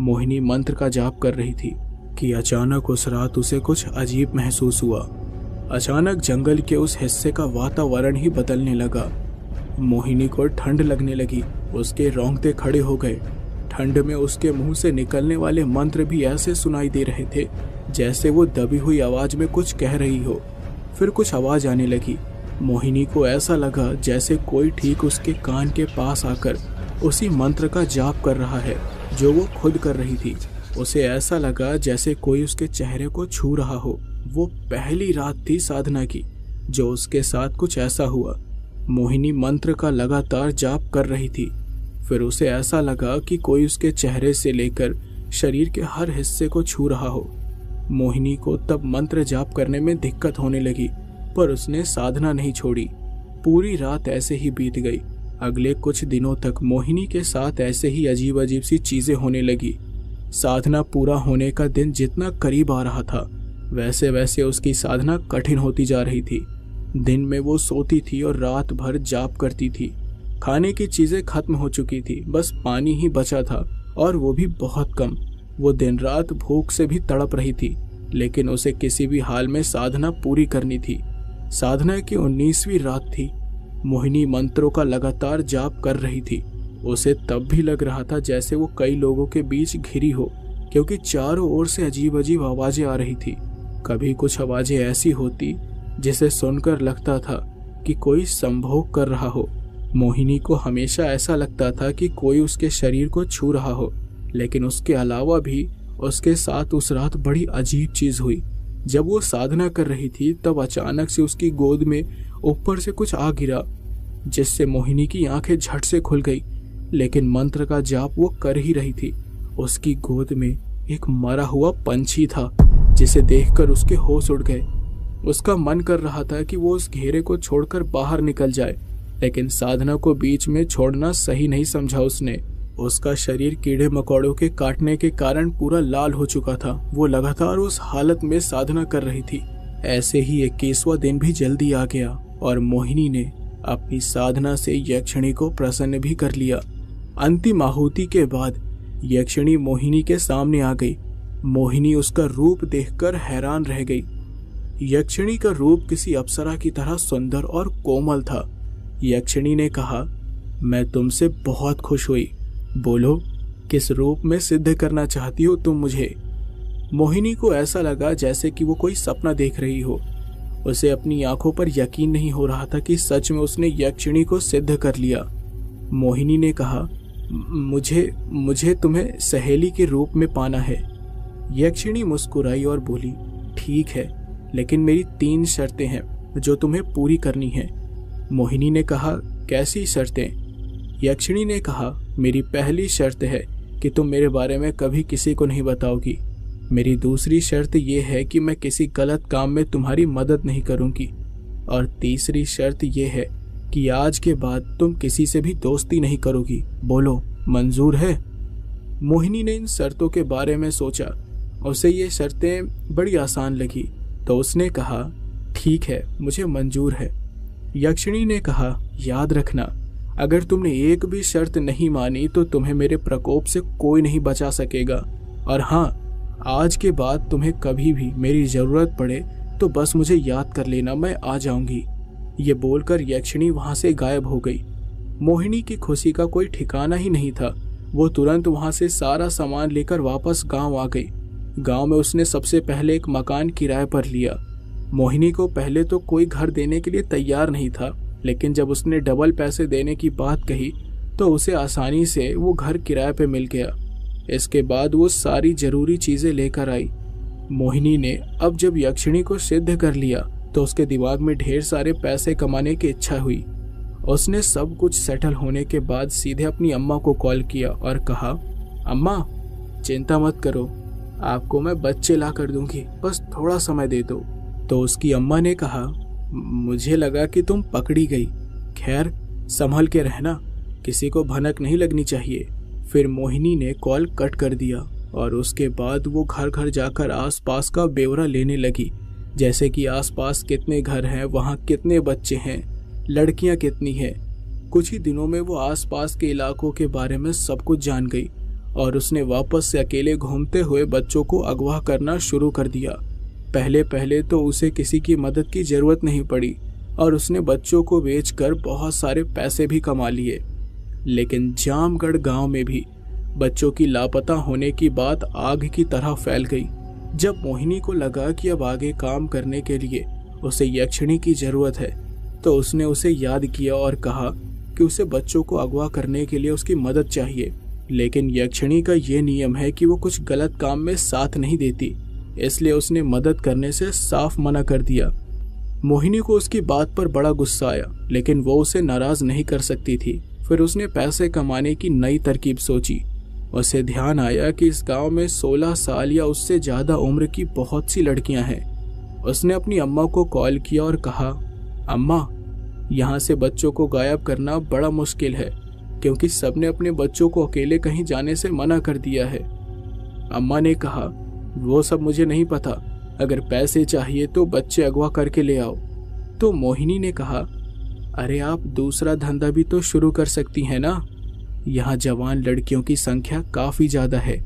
मोहिनी मंत्र का जाप कर रही थी कि अचानक उस रात उसे कुछ अजीब महसूस हुआ। अचानक जंगल के उस हिस्से का वातावरण ही बदलने लगा। मोहिनी को ठंड लगने लगी, उसके रोंगटे खड़े हो गए। ठंड में उसके मुंह से निकलने वाले मंत्र भी ऐसे सुनाई दे रहे थे जैसे वो दबी हुई आवाज में कुछ कह रही हो। फिर कुछ आवाज आने लगी। मोहिनी को ऐसा लगा जैसे कोई ठीक उसके कान के पास आकर उसी मंत्र का जाप कर रहा है जो वो खुद कर रही थी। उसे ऐसा लगा जैसे कोई उसके चेहरे को छू रहा हो। वो पहली रात थी साधना की जो उसके साथ कुछ ऐसा हुआ। मोहिनी मंत्र का लगातार जाप कर रही थी। फिर उसे ऐसा लगा कि कोई उसके चेहरे से लेकर शरीर के हर हिस्से को छू रहा हो। मोहिनी को तब मंत्र जाप करने में दिक्कत होने लगी, पर उसने साधना नहीं छोड़ी। पूरी रात ऐसे ही बीत गई। अगले कुछ दिनों तक मोहिनी के साथ ऐसे ही अजीब अजीब सी चीजें होने लगी। साधना पूरा होने का दिन जितना करीब आ रहा था, वैसे वैसे उसकी साधना कठिन होती जा रही थी। दिन में वो सोती थी और रात भर जाप करती थी। खाने की चीजें खत्म हो चुकी थी, बस पानी ही बचा था, और वो भी बहुत कम। वो दिन रात भूख से भी तड़प रही थी, लेकिन उसे किसी भी हाल में साधना पूरी करनी थी। साधना की 19वीं रात थी। मोहिनी मंत्रों का लगातार जाप कर रही थी। उसे तब भी लग रहा था जैसे वो कई लोगों के बीच घिरी हो, क्योंकि चारों ओर से अजीब अजीब आवाजें आ रही थी। कभी कुछ आवाजें ऐसी होती जिसे सुनकर लगता था कि कोई संभोग कर रहा हो। मोहिनी को हमेशा ऐसा लगता था कि कोई उसके शरीर को छू रहा हो, लेकिन उसके अलावा भी उसके साथ उस रात बड़ी अजीब चीज हुई। जब वो साधना कर रही थी तब अचानक से उसकी गोद में ऊपर से कुछ आ गिरा, जिससे मोहिनी की आंखें झट से खुल गई। लेकिन मंत्र का जाप वो कर ही रही थी। उसकी गोद में एक मरा हुआ पंछी था, जिसे देखकर उसके होश उड़ गए। उसका मन कर रहा था कि वो उस घेरे को छोड़कर बाहर निकल जाए, लेकिन साधना को बीच में छोड़ना सही नहीं समझा उसने। उसका शरीर कीड़े मकोड़ों के काटने के कारण पूरा लाल हो चुका था। वो लगातार उस हालत में साधना कर रही थी। ऐसे ही 21वां दिन भी जल्दी आ गया और मोहिनी ने अपनी साधना से यक्षिणी को प्रसन्न भी कर लिया। अंतिम आहुति के बाद यक्षिणी मोहिनी के सामने आ गई। मोहिनी उसका रूप देखकर हैरान रह गई। यक्षिणी का रूप किसी अप्सरा की तरह सुंदर और कोमल था। यक्षिणी ने कहा, मैं तुमसे बहुत खुश हुई। बोलो, किस रूप में सिद्ध करना चाहती हो तुम मुझे? मोहिनी को ऐसा लगा जैसे कि वो कोई सपना देख रही हो। उसे अपनी आंखों पर यकीन नहीं हो रहा था कि सच में उसने यक्षिणी को सिद्ध कर लिया। मोहिनी ने कहा, मुझे तुम्हें सहेली के रूप में पाना है। यक्षिणी मुस्कुराई और बोली, ठीक है, लेकिन मेरी 3 शर्तें हैं जो तुम्हें पूरी करनी है। मोहिनी ने कहा, कैसी शर्तें? यक्षिणी ने कहा, मेरी पहली शर्त है कि तुम मेरे बारे में कभी किसी को नहीं बताओगी। मेरी दूसरी शर्त यह है कि मैं किसी गलत काम में तुम्हारी मदद नहीं करूंगी। और तीसरी शर्त यह है कि आज के बाद तुम किसी से भी दोस्ती नहीं करोगी। बोलो, मंजूर है? मोहिनी ने इन शर्तों के बारे में सोचा। उसे ये शर्तें बड़ी आसान लगी, तो उसने कहा, ठीक है, मुझे मंजूर है। यक्षिणी ने कहा, याद रखना, अगर तुमने एक भी शर्त नहीं मानी तो तुम्हें मेरे प्रकोप से कोई नहीं बचा सकेगा। और हाँ, आज के बाद तुम्हें कभी भी मेरी जरूरत पड़े तो बस मुझे याद कर लेना, मैं आ जाऊंगी। ये बोलकर यक्षिणी वहां से गायब हो गई। मोहिनी की खुशी का कोई ठिकाना ही नहीं था। वो तुरंत वहां से सारा सामान लेकर वापस गांव आ गई। गांव में उसने सबसे पहले एक मकान किराए पर लिया। मोहिनी को पहले तो कोई घर देने के लिए तैयार नहीं था, लेकिन जब उसने डबल पैसे देने की बात कही तो उसे आसानी से वो घर किराए पे मिल गया। इसके बाद वो सारी जरूरी चीजें लेकर आई। मोहिनी ने अब जब यक्षिणी को सिद्ध कर लिया तो उसके दिमाग में ढेर सारे पैसे कमाने की इच्छा हुई। उसने सब कुछ सेटल होने के बाद सीधे अपनी अम्मा को कॉल किया और कहा, अम्मा, चिंता मत करो, आपको मैं बच्चे ला कर दूंगी, बस थोड़ा समय दे दो। तो उसकी अम्मा ने कहा, मुझे लगा कि तुम पकड़ी गई। खैर, संभल के रहना, किसी को भनक नहीं लगनी चाहिए। फिर मोहिनी ने कॉल कट कर दिया और उसके बाद वो घर घर जाकर आसपास का ब्यौरा लेने लगी, जैसे कि आसपास कितने घर हैं, वहाँ कितने बच्चे हैं, लड़कियाँ कितनी हैं। कुछ ही दिनों में वो आसपास के इलाकों के बारे में सब कुछ जान गई और उसने वापस से अकेले घूमते हुए बच्चों को अगवा करना शुरू कर दिया। पहले पहले तो उसे किसी की मदद की जरूरत नहीं पड़ी और उसने बच्चों को बेचकर बहुत सारे पैसे भी कमा लिए। लेकिन जामगढ़ गांव में भी बच्चों की लापता होने की बात आग की तरह फैल गई। जब मोहिनी को लगा कि अब आगे काम करने के लिए उसे यक्षिणी की जरूरत है, तो उसने उसे याद किया और कहा कि उसे बच्चों को अगवा करने के लिए उसकी मदद चाहिए। लेकिन यक्षिणी का ये नियम है कि वो कुछ गलत काम में साथ नहीं देती, इसलिए उसने मदद करने से साफ मना कर दिया। मोहिनी को उसकी बात पर बड़ा गुस्सा आया, लेकिन वो उसे नाराज नहीं कर सकती थी। फिर उसने पैसे कमाने की नई तरकीब सोची। उसे ध्यान आया कि इस गांव में 16 साल या उससे ज्यादा उम्र की बहुत सी लड़कियां हैं। उसने अपनी अम्मा को कॉल किया और कहा, अम्मा, यहाँ से बच्चों को गायब करना बड़ा मुश्किल है, क्योंकि सबने अपने बच्चों को अकेले कहीं जाने से मना कर दिया है। अम्मा ने कहा, वो सब मुझे नहीं पता, अगर पैसे चाहिए तो बच्चे अगवा करके ले आओ। तो मोहिनी ने कहा, अरे आप दूसरा धंधा भी तो शुरू कर सकती हैं ना। यहाँ जवान लड़कियों की संख्या काफी ज्यादा है।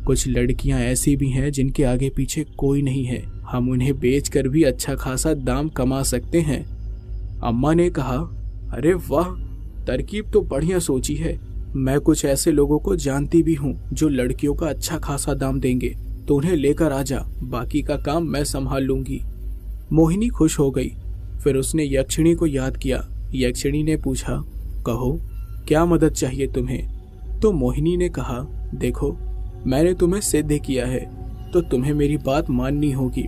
कुछ लड़कियां ऐसी भी हैं जिनके आगे पीछे कोई नहीं है, हम उन्हें बेचकर भी अच्छा खासा दाम कमा सकते हैं। अम्मा ने कहा, अरे वाह, तरकीब तो बढ़िया सोची है। मैं कुछ ऐसे लोगों को जानती भी हूँ जो लड़कियों का अच्छा खासा दाम देंगे, तो उन्हें लेकर आ जा, बाकी का काम मैं संभाल लूंगी। मोहिनी खुश हो गई। फिर उसने यक्षिणी को याद किया। यक्षिणी ने पूछा, कहो क्या मदद चाहिए तुम्हें। तो मोहिनी ने कहा, देखो, मैंने तुम्हें सिद्ध किया है तो तुम्हें मेरी बात माननी होगी।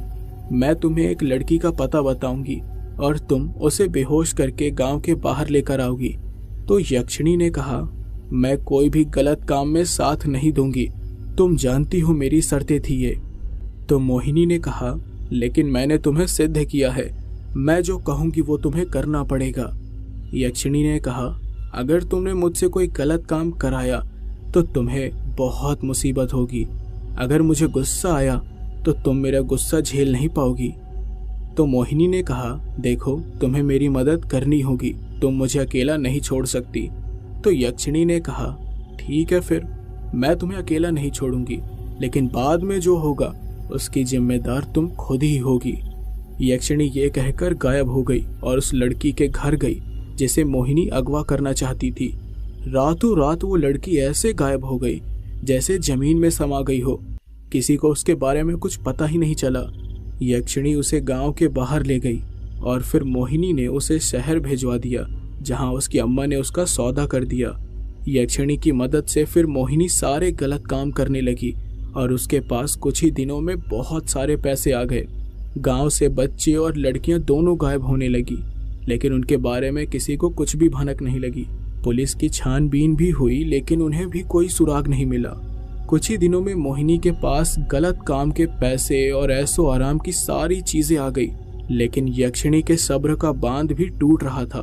मैं तुम्हें एक लड़की का पता बताऊंगी और तुम उसे बेहोश करके गांव के बाहर लेकर आओगी। तो यक्षिणी ने कहा, मैं कोई भी गलत काम में साथ नहीं दूंगी, तुम जानती हो मेरी शर्तें थी ये। तो मोहिनी ने कहा, लेकिन मैंने तुम्हें सिद्ध किया है, मैं जो कहूंगी वो तुम्हें करना पड़ेगा। यक्षिणी ने कहा, अगर तुमने मुझसे कोई गलत काम कराया तो तुम्हें बहुत मुसीबत होगी। अगर मुझे गुस्सा आया तो तुम मेरा गुस्सा झेल नहीं पाओगी। तो मोहिनी ने कहा, देखो, तुम्हें मेरी मदद करनी होगी, तुम मुझे अकेला नहीं छोड़ सकती। तो यक्षिणी ने कहा, ठीक है, फिर मैं तुम्हें अकेला नहीं छोड़ूंगी, लेकिन बाद में जो होगा उसकी जिम्मेदार तुम खुद ही होगी। यक्षिणी ये कहकर गायब हो गई और उस लड़की के घर गई जिसे मोहिनी अगवा करना चाहती थी। रातों रात वो लड़की ऐसे गायब हो गई जैसे जमीन में समा गई हो। किसी को उसके बारे में कुछ पता ही नहीं चला। यक्षिणी उसे गांव के बाहर ले गई और फिर मोहिनी ने उसे शहर भिजवा दिया, जहां उसकी अम्मा ने उसका सौदा कर दिया। यक्षिणी की मदद से फिर मोहिनी सारे गलत काम करने लगी और उसके पास कुछ ही दिनों में बहुत सारे पैसे आ गए। गांव से बच्चे और लड़कियां दोनों गायब होने लगी, लेकिन उनके बारे में किसी को कुछ भी भनक नहीं लगी। पुलिस की छानबीन भी हुई, लेकिन उन्हें भी कोई सुराग नहीं मिला। कुछ ही दिनों में मोहिनी के पास गलत काम के पैसे और ऐशो आराम की सारी चीजें आ गई, लेकिन यक्षिणी के सब्र का बांध भी टूट रहा था।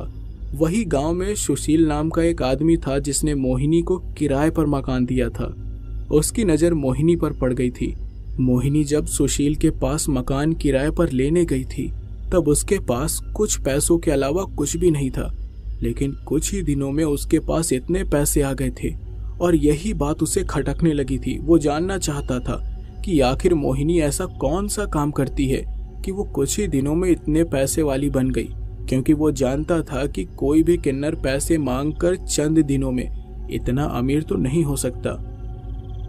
वही गांव में सुशील नाम का एक आदमी था जिसने मोहिनी को किराए पर मकान दिया था। उसकी नजर मोहिनी पर पड़ गई थी। मोहिनी जब सुशील के पास मकान किराए पर लेने गई थी तब उसके पास कुछ पैसों के अलावा कुछ भी नहीं था, लेकिन कुछ ही दिनों में उसके पास इतने पैसे आ गए थे और यही बात उसे खटकने लगी थी। वो जानना चाहता था कि आखिर मोहिनी ऐसा कौन सा काम करती है कि वो कुछ ही दिनों में इतने पैसे वाली बन गई, क्योंकि वो जानता था कि कोई भी किन्नर पैसे मांगकर चंद दिनों में इतना अमीर तो नहीं हो सकता।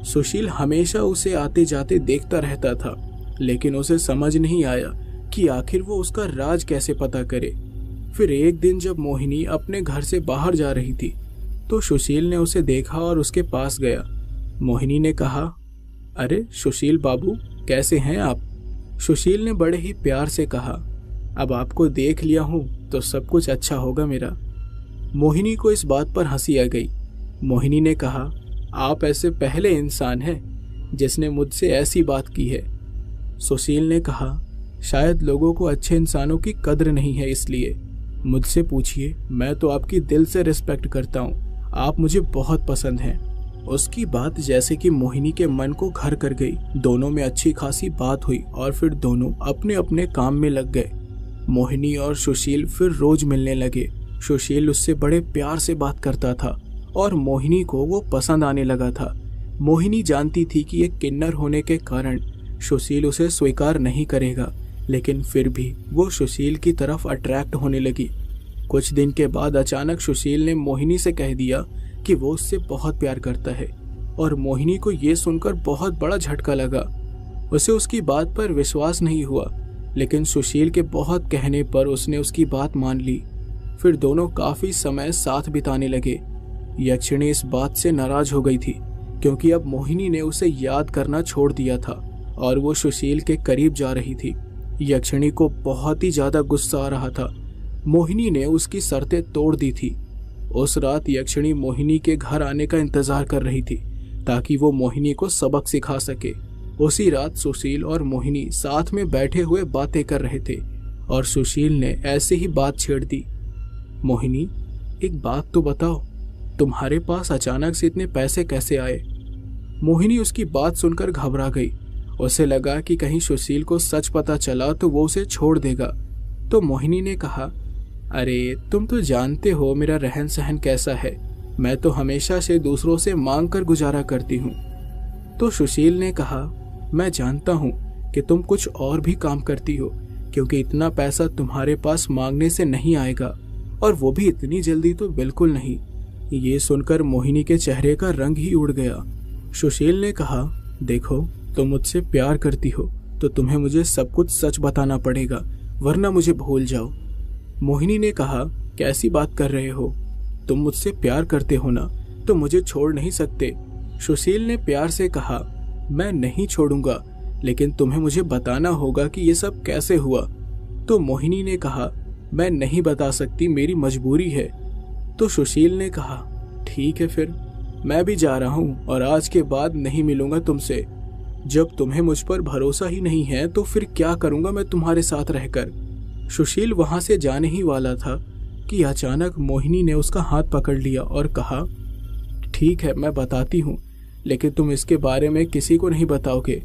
सुशील हमेशा उसे आते जाते देखता रहता था, लेकिन उसे समझ नहीं आया कि आखिर वो उसका राज कैसे पता करे। फिर एक दिन जब मोहिनी अपने घर से बाहर जा रही थी तो सुशील ने उसे देखा और उसके पास गया। मोहिनी ने कहा, अरे सुशील बाबू, कैसे हैं आप? सुशील ने बड़े ही प्यार से कहा, अब आपको देख लिया हूं तो सब कुछ अच्छा होगा मेरा। मोहिनी को इस बात पर हंसी आ गई। मोहिनी ने कहा, आप ऐसे पहले इंसान हैं जिसने मुझसे ऐसी बात की है। सुशील ने कहा, शायद लोगों को अच्छे इंसानों की कद्र नहीं है, इसलिए मुझसे पूछिए, मैं तो आपकी दिल से रिस्पेक्ट करता हूँ, आप मुझे बहुत पसंद हैं। उसकी बात जैसे कि मोहिनी के मन को घर कर गई। दोनों में अच्छी खासी बात हुई और फिर दोनों अपने अपने काम में लग गए। मोहिनी और सुशील फिर रोज मिलने लगे। सुशील उससे बड़े प्यार से बात करता था और मोहिनी को वो पसंद आने लगा था। मोहिनी जानती थी कि एक किन्नर होने के कारण सुशील उसे स्वीकार नहीं करेगा, लेकिन फिर भी वो सुशील की तरफ अट्रैक्ट होने लगी। कुछ दिन के बाद अचानक सुशील ने मोहिनी से कह दिया कि वो उससे बहुत प्यार करता है, और मोहिनी को ये सुनकर बहुत बड़ा झटका लगा। उसे उसकी बात पर विश्वास नहीं हुआ, लेकिन सुशील के बहुत कहने पर उसने उसकी बात मान ली। फिर दोनों काफी समय साथ बिताने लगे। यक्षिणी इस बात से नाराज हो गई थी, क्योंकि अब मोहिनी ने उसे याद करना छोड़ दिया था और वो सुशील के करीब जा रही थी। यक्षिणी को बहुत ही ज्यादा गुस्सा आ रहा था। मोहिनी ने उसकी शर्तें तोड़ दी थी। उस रात यक्षिणी मोहिनी के घर आने का इंतजार कर रही थी ताकि वो मोहिनी को सबक सिखा सके। उसी रात सुशील और मोहिनी साथ में बैठे हुए बातें कर रहे थे और सुशील ने ऐसे ही बात छेड़ दी। मोहिनी, एक बात तो बताओ, तुम्हारे पास अचानक से इतने पैसे कैसे आए? मोहिनी उसकी बात सुनकर घबरा गई। उसे लगा कि कहीं सुशील को सच पता चला तो वो उसे छोड़ देगा। तो मोहिनी ने कहा, अरे तुम तो जानते हो मेरा रहन सहन कैसा है, मैं तो हमेशा से दूसरों से मांग कर गुजारा करती हूँ। तो सुशील ने कहा, मैं जानता हूँ कि तुम कुछ और भी काम करती हो, क्योंकि इतना पैसा तुम्हारे पास मांगने से नहीं आएगा, और वो भी इतनी जल्दी तो बिल्कुल नहीं। ये सुनकर मोहिनी के चेहरे का रंग ही उड़ गया। सुशील ने कहा, देखो तुम मुझसे प्यार करती हो तो तुम्हें मुझे सब कुछ सच बताना पड़ेगा, वरना मुझे भूल जाओ। मोहिनी ने कहा, कैसी बात कर रहे हो? तुम मुझसे प्यार करते हो ना, तो मुझे छोड़ नहीं सकते। सुशील ने प्यार से कहा, मैं नहीं छोड़ूंगा, लेकिन तुम्हें मुझे बताना होगा कि ये सब कैसे हुआ। तो मोहिनी ने कहा, मैं नहीं बता सकती, मेरी मजबूरी है। तो सुशील ने कहा, ठीक है फिर, मैं भी जा रहा हूँ और आज के बाद नहीं मिलूंगा तुमसे। जब तुम्हें मुझ पर भरोसा ही नहीं है तो फिर क्या करूंगा मैं तुम्हारे साथ रहकर। सुशील वहां से जाने ही वाला था कि अचानक मोहिनी ने उसका हाथ पकड़ लिया और कहा, ठीक है मैं बताती हूँ, लेकिन तुम इसके बारे में किसी को नहीं बताओगे।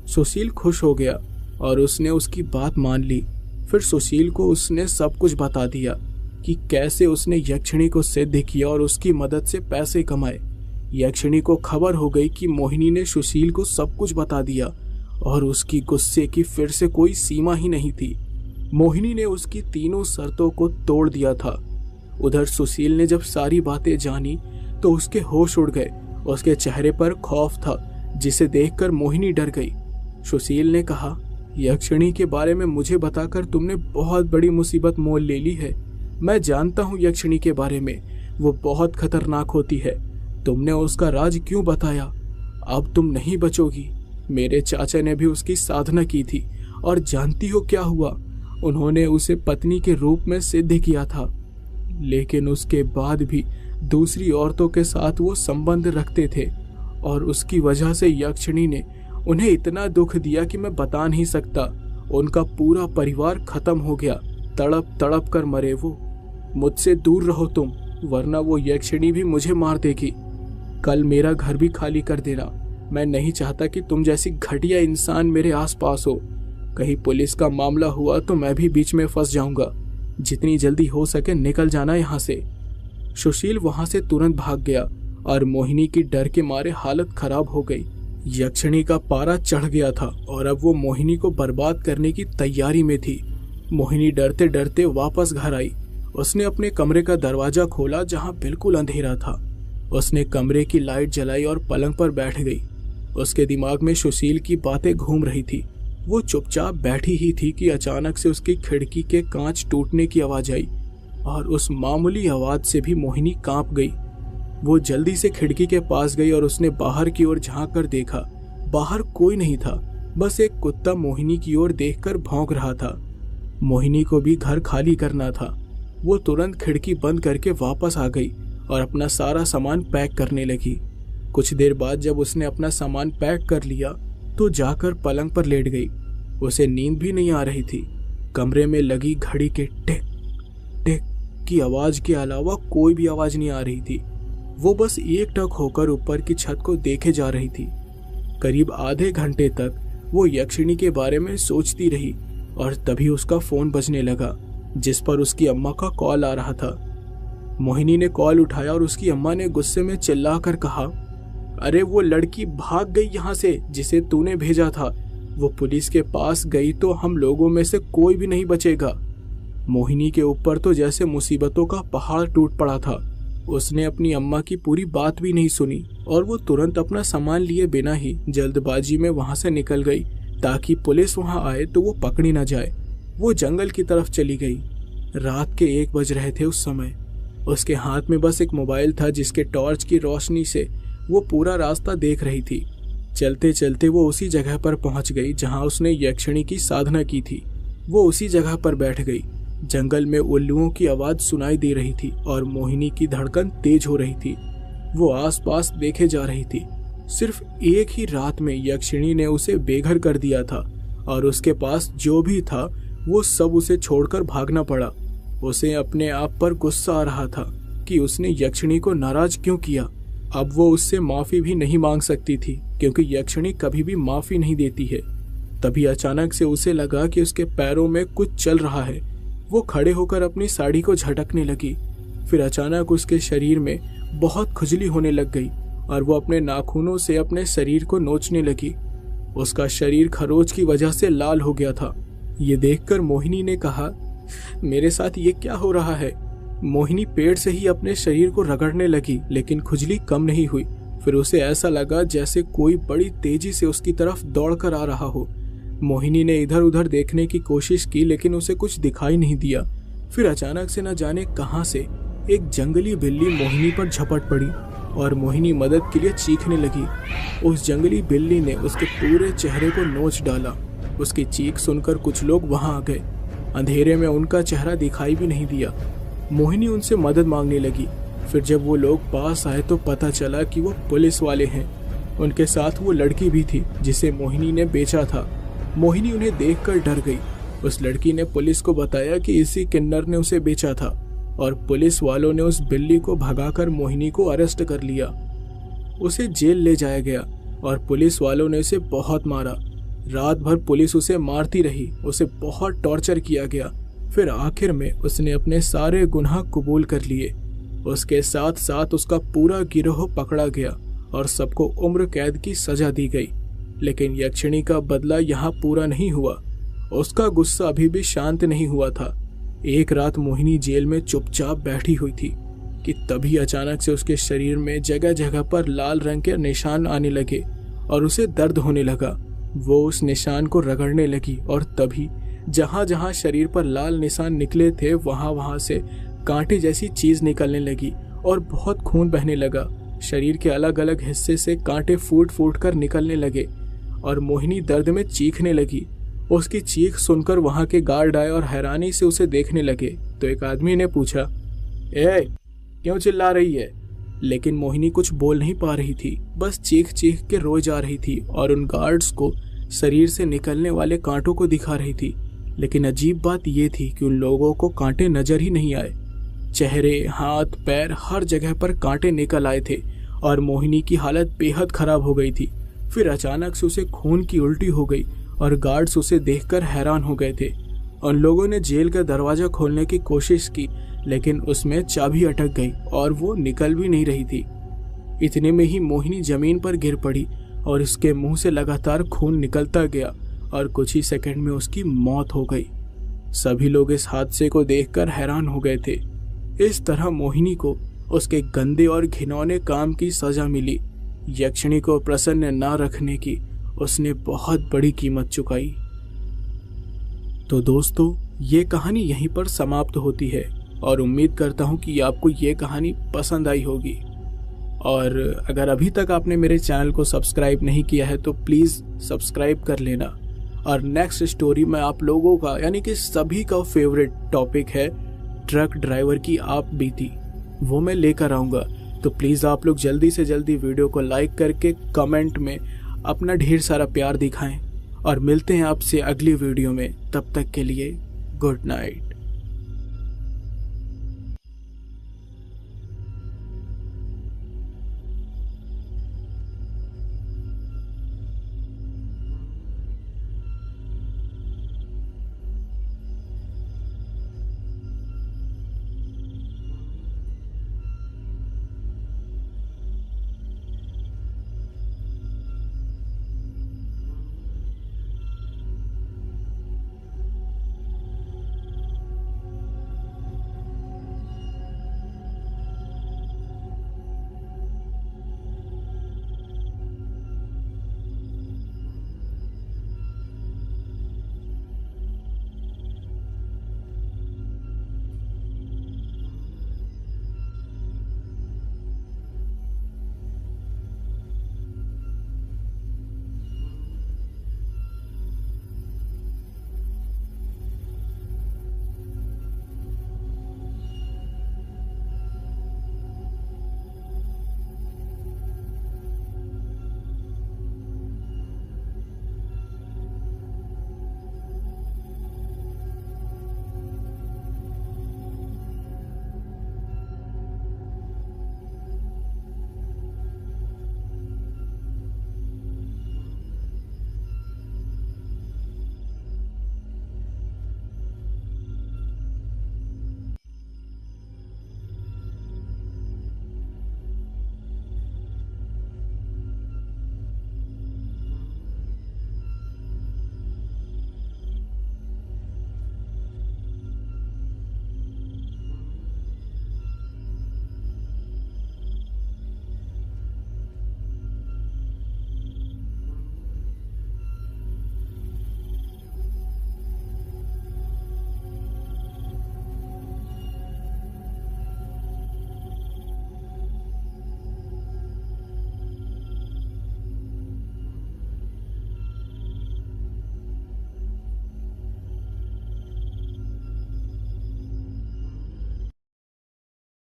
सुशील खुश हो गया और उसने उसकी बात मान ली। फिर सुशील को उसने सब कुछ बता दिया कि कैसे उसने यक्षिणी को सिद्ध किया और उसकी मदद से पैसे कमाए। यक्षिणी को खबर हो गई कि मोहिनी ने सुशील को सब कुछ बता दिया और उसकी गुस्से की फिर से कोई सीमा ही नहीं थी। मोहिनी ने उसकी तीनों शर्तों को तोड़ दिया था। उधर सुशील ने जब सारी बातें जानी तो उसके होश उड़ गए। उसके चेहरे पर खौफ था, जिसे देखकर मोहिनी डर गई। सुशील ने कहा, यक्षिणी के बारे में मुझे बताकर तुमने बहुत बड़ी मुसीबत मोल ले ली है। मैं जानता हूँ यक्षिणी के बारे में, वो बहुत खतरनाक होती है। तुमने उसका राज क्यों बताया? अब तुम नहीं बचोगी। मेरे चाचा ने भी उसकी साधना की थी और जानती हो क्या हुआ? उन्होंने उसे पत्नी के रूप में सिद्ध किया था, लेकिन उसके बाद भी दूसरी औरतों के साथ वो संबंध रखते थे और उसकी वजह से यक्षिणी ने उन्हें इतना दुख दिया कि मैं बता नहीं सकता। उनका पूरा परिवार खत्म हो गया, तड़प तड़प कर मरे वो। मुझसे दूर रहो तुम, वरना वो यक्षिणी भी मुझे मार देगी। कल मेरा घर भी खाली कर देना। मैं नहीं चाहता कि तुम जैसी घटिया इंसान मेरे आसपास हो। कहीं पुलिस का मामला हुआ तो मैं भी बीच में फंस जाऊंगा। जितनी जल्दी हो सके निकल जाना यहाँ से। सुशील वहां से तुरंत भाग गया और मोहिनी की डर के मारे हालत खराब हो गई। यक्षिणी का पारा चढ़ गया था और अब वो मोहिनी को बर्बाद करने की तैयारी में थी। मोहिनी डरते डरते वापस घर आई। उसने अपने कमरे का दरवाजा खोला जहां बिल्कुल अंधेरा था। उसने कमरे की लाइट जलाई और पलंग पर बैठ गई। उसके दिमाग में सुशील की बातें घूम रही थी। वो चुपचाप बैठी ही थी कि अचानक से उसकी खिड़की के कांच टूटने की आवाज आई और उस मामूली आवाज से भी मोहिनी कांप गई। वो जल्दी से खिड़की के पास गई और उसने बाहर की ओर झांक कर देखा। बाहर कोई नहीं था, बस एक कुत्ता मोहिनी की ओर देखकर भौंक रहा था। मोहिनी को भी घर खाली करना था। वो तुरंत खिड़की बंद करके वापस आ गई और अपना सारा सामान पैक करने लगी। कुछ देर बाद जब उसने अपना सामान पैक कर लिया तो जाकर पलंग पर लेट गई। उसे नींद भी नहीं आ रही थी। कमरे में लगी घड़ी के टिक टिक की आवाज के अलावा कोई भी आवाज नहीं आ रही थी। वो बस एकटक होकर ऊपर की छत को देखे जा रही थी। करीब आधे घंटे तक वो यक्षिणी के बारे में सोचती रही और तभी उसका फोन बजने लगा, जिस पर उसकी अम्मा का कॉल आ रहा था। मोहिनी ने कॉल उठाया और उसकी अम्मा ने गुस्से में चिल्लाकर कहा, अरे वो लड़की भाग गई यहाँ से जिसे तूने भेजा था। वो पुलिस के पास गई तो हम लोगों में से कोई भी नहीं बचेगा। मोहिनी के ऊपर तो जैसे मुसीबतों का पहाड़ टूट पड़ा था। उसने अपनी अम्मा की पूरी बात भी नहीं सुनी और वो तुरंत अपना सामान लिए बिना ही जल्दबाजी में वहां से निकल गई ताकि पुलिस वहां आए तो वो पकड़ी ना जाए। वो जंगल की तरफ चली गई। रात के 1 बज रहे थे उस समय। उसके हाथ में बस एक मोबाइल था जिसके टॉर्च की रोशनी से वो पूरा रास्ता देख रही थी। चलते चलते वो उसी जगह पर पहुंच गई जहां उसने यक्षिणी की साधना की थी। वो उसी जगह पर बैठ गई। जंगल में उल्लुओं की आवाज सुनाई दे रही थी और मोहिनी की धड़कन तेज हो रही थी। वो आसपास देखे जा रही थी। सिर्फ एक ही रात में यक्षिणी ने उसे बेघर कर दिया था और उसके पास जो भी था वो सब उसे छोड़कर भागना पड़ा। उसे अपने आप पर गुस्सा आ रहा था कि उसने यक्षिणी को नाराज क्यों किया। अब वो उससे माफी भी नहीं मांग सकती थी क्योंकि यक्षिणी कभी भी माफी नहीं देती है। तभी अचानक से उसे लगा कि उसके पैरों में कुछ चल रहा है। वो खड़े होकर अपनी साड़ी को झटकने लगी। फिर अचानक उसके शरीर में बहुत खुजली होने लग गई और वो अपने नाखूनों से अपने शरीर को नोचने लगी। उसका शरीर खरोच की वजह से लाल हो गया था। ये देखकर मोहिनी ने कहा, मेरे साथ ये क्या हो रहा है। मोहिनी पेड़ से ही अपने शरीर को रगड़ने लगी लेकिन खुजली कम नहीं हुई। फिर उसे ऐसा लगा जैसे कोई बड़ी तेजी से उसकी तरफ दौड़कर आ रहा हो। मोहिनी ने इधर उधर देखने की कोशिश की लेकिन उसे कुछ दिखाई नहीं दिया। फिर अचानक से न जाने कहां से एक जंगली बिल्ली मोहिनी पर झपट पड़ी और मोहिनी मदद के लिए चीखने लगी। उस जंगली बिल्ली ने उसके पूरे चेहरे को नोच डाला। उसकी चीख सुनकर कुछ लोग वहां आ गए। अंधेरे में उनका चेहरा दिखाई भी नहीं दिया। मोहिनी उनसे मदद मांगने लगी। फिर जब वो लोग पास आए तो पता चला कि वो पुलिस वाले हैं। उनके साथ वो लड़की भी थी जिसे मोहिनी ने बेचा था। मोहिनी उन्हें देखकर डर गई। उस लड़की ने पुलिस को बताया कि इसी किन्नर ने उसे बेचा था और पुलिस वालों ने उस बिल्ली को भगाकर मोहिनी को अरेस्ट कर लिया। उसे जेल ले जाया गया और पुलिस वालों ने उसे बहुत मारा। रात भर पुलिस उसे मारती रही। उसे बहुत टॉर्चर किया गया। फिर आखिर में उसने अपने सारे गुनाह कबूल कर लिए। उसके साथ साथ उसका पूरा गिरोह पकड़ा गया और सबको उम्र कैद की सजा दी गई। लेकिन यक्षिणी का बदला यहाँ पूरा नहीं हुआ। उसका गुस्सा अभी भी शांत नहीं हुआ था। एक रात मोहिनी जेल में चुपचाप बैठी हुई थी कि तभी अचानक से उसके शरीर में जगह जगह पर लाल रंग के निशान आने लगे और उसे दर्द होने लगा। वो उस निशान को रगड़ने लगी और तभी जहां जहां शरीर पर लाल निशान निकले थे वहां वहां से कांटे जैसी चीज निकलने लगी और बहुत खून बहने लगा। शरीर के अलग अलग हिस्से से कांटे फूट फूट कर निकलने लगे और मोहिनी दर्द में चीखने लगी। उसकी चीख सुनकर वहां के गार्ड आए और हैरानी से उसे देखने लगे तो एक आदमी ने पूछा, ए क्यों चिल्ला रही है? लेकिन मोहिनी कुछ बोल नहीं पा रही थी। बस चीख चीख के रोए जा रही थी और उन गार्ड्स को शरीर से निकलने वाले कांटों को दिखा रही थी। लेकिन अजीब बात यह थी कि उन लोगों को कांटे नजर ही नहीं आए। चेहरे, हाथ, पैर हर जगह पर कांटे निकल आए थे और मोहिनी की हालत बेहद खराब हो गई थी। फिर अचानक से उसे खून की उल्टी हो गई और गार्ड्स उसे देखकर हैरान हो गए थे। उन लोगों ने जेल का दरवाजा खोलने की कोशिश की लेकिन उसमें चाबी अटक गई और वो निकल भी नहीं रही थी। इतने में ही मोहिनी जमीन पर गिर पड़ी और उसके मुंह से लगातार खून निकलता गया और कुछ ही सेकंड में उसकी मौत हो गई। सभी लोग इस हादसे को देखकर हैरान हो गए थे। इस तरह मोहिनी को उसके गंदे और घिनौने काम की सजा मिली। यक्षिणी को प्रसन्न न रखने की उसने बहुत बड़ी कीमत चुकाई। तो दोस्तों, ये कहानी यहीं पर समाप्त होती है और उम्मीद करता हूँ कि आपको ये कहानी पसंद आई होगी। और अगर अभी तक आपने मेरे चैनल को सब्सक्राइब नहीं किया है तो प्लीज़ सब्सक्राइब कर लेना। और नेक्स्ट स्टोरी में आप लोगों का यानी कि सभी का फेवरेट टॉपिक है ट्रक ड्राइवर की आप बीती, वो मैं लेकर आऊँगा। तो प्लीज़ आप लोग जल्दी से जल्दी वीडियो को लाइक करके कमेंट में अपना ढेर सारा प्यार दिखाएं और मिलते हैं आपसे अगली वीडियो में। तब तक के लिए गुड नाइट।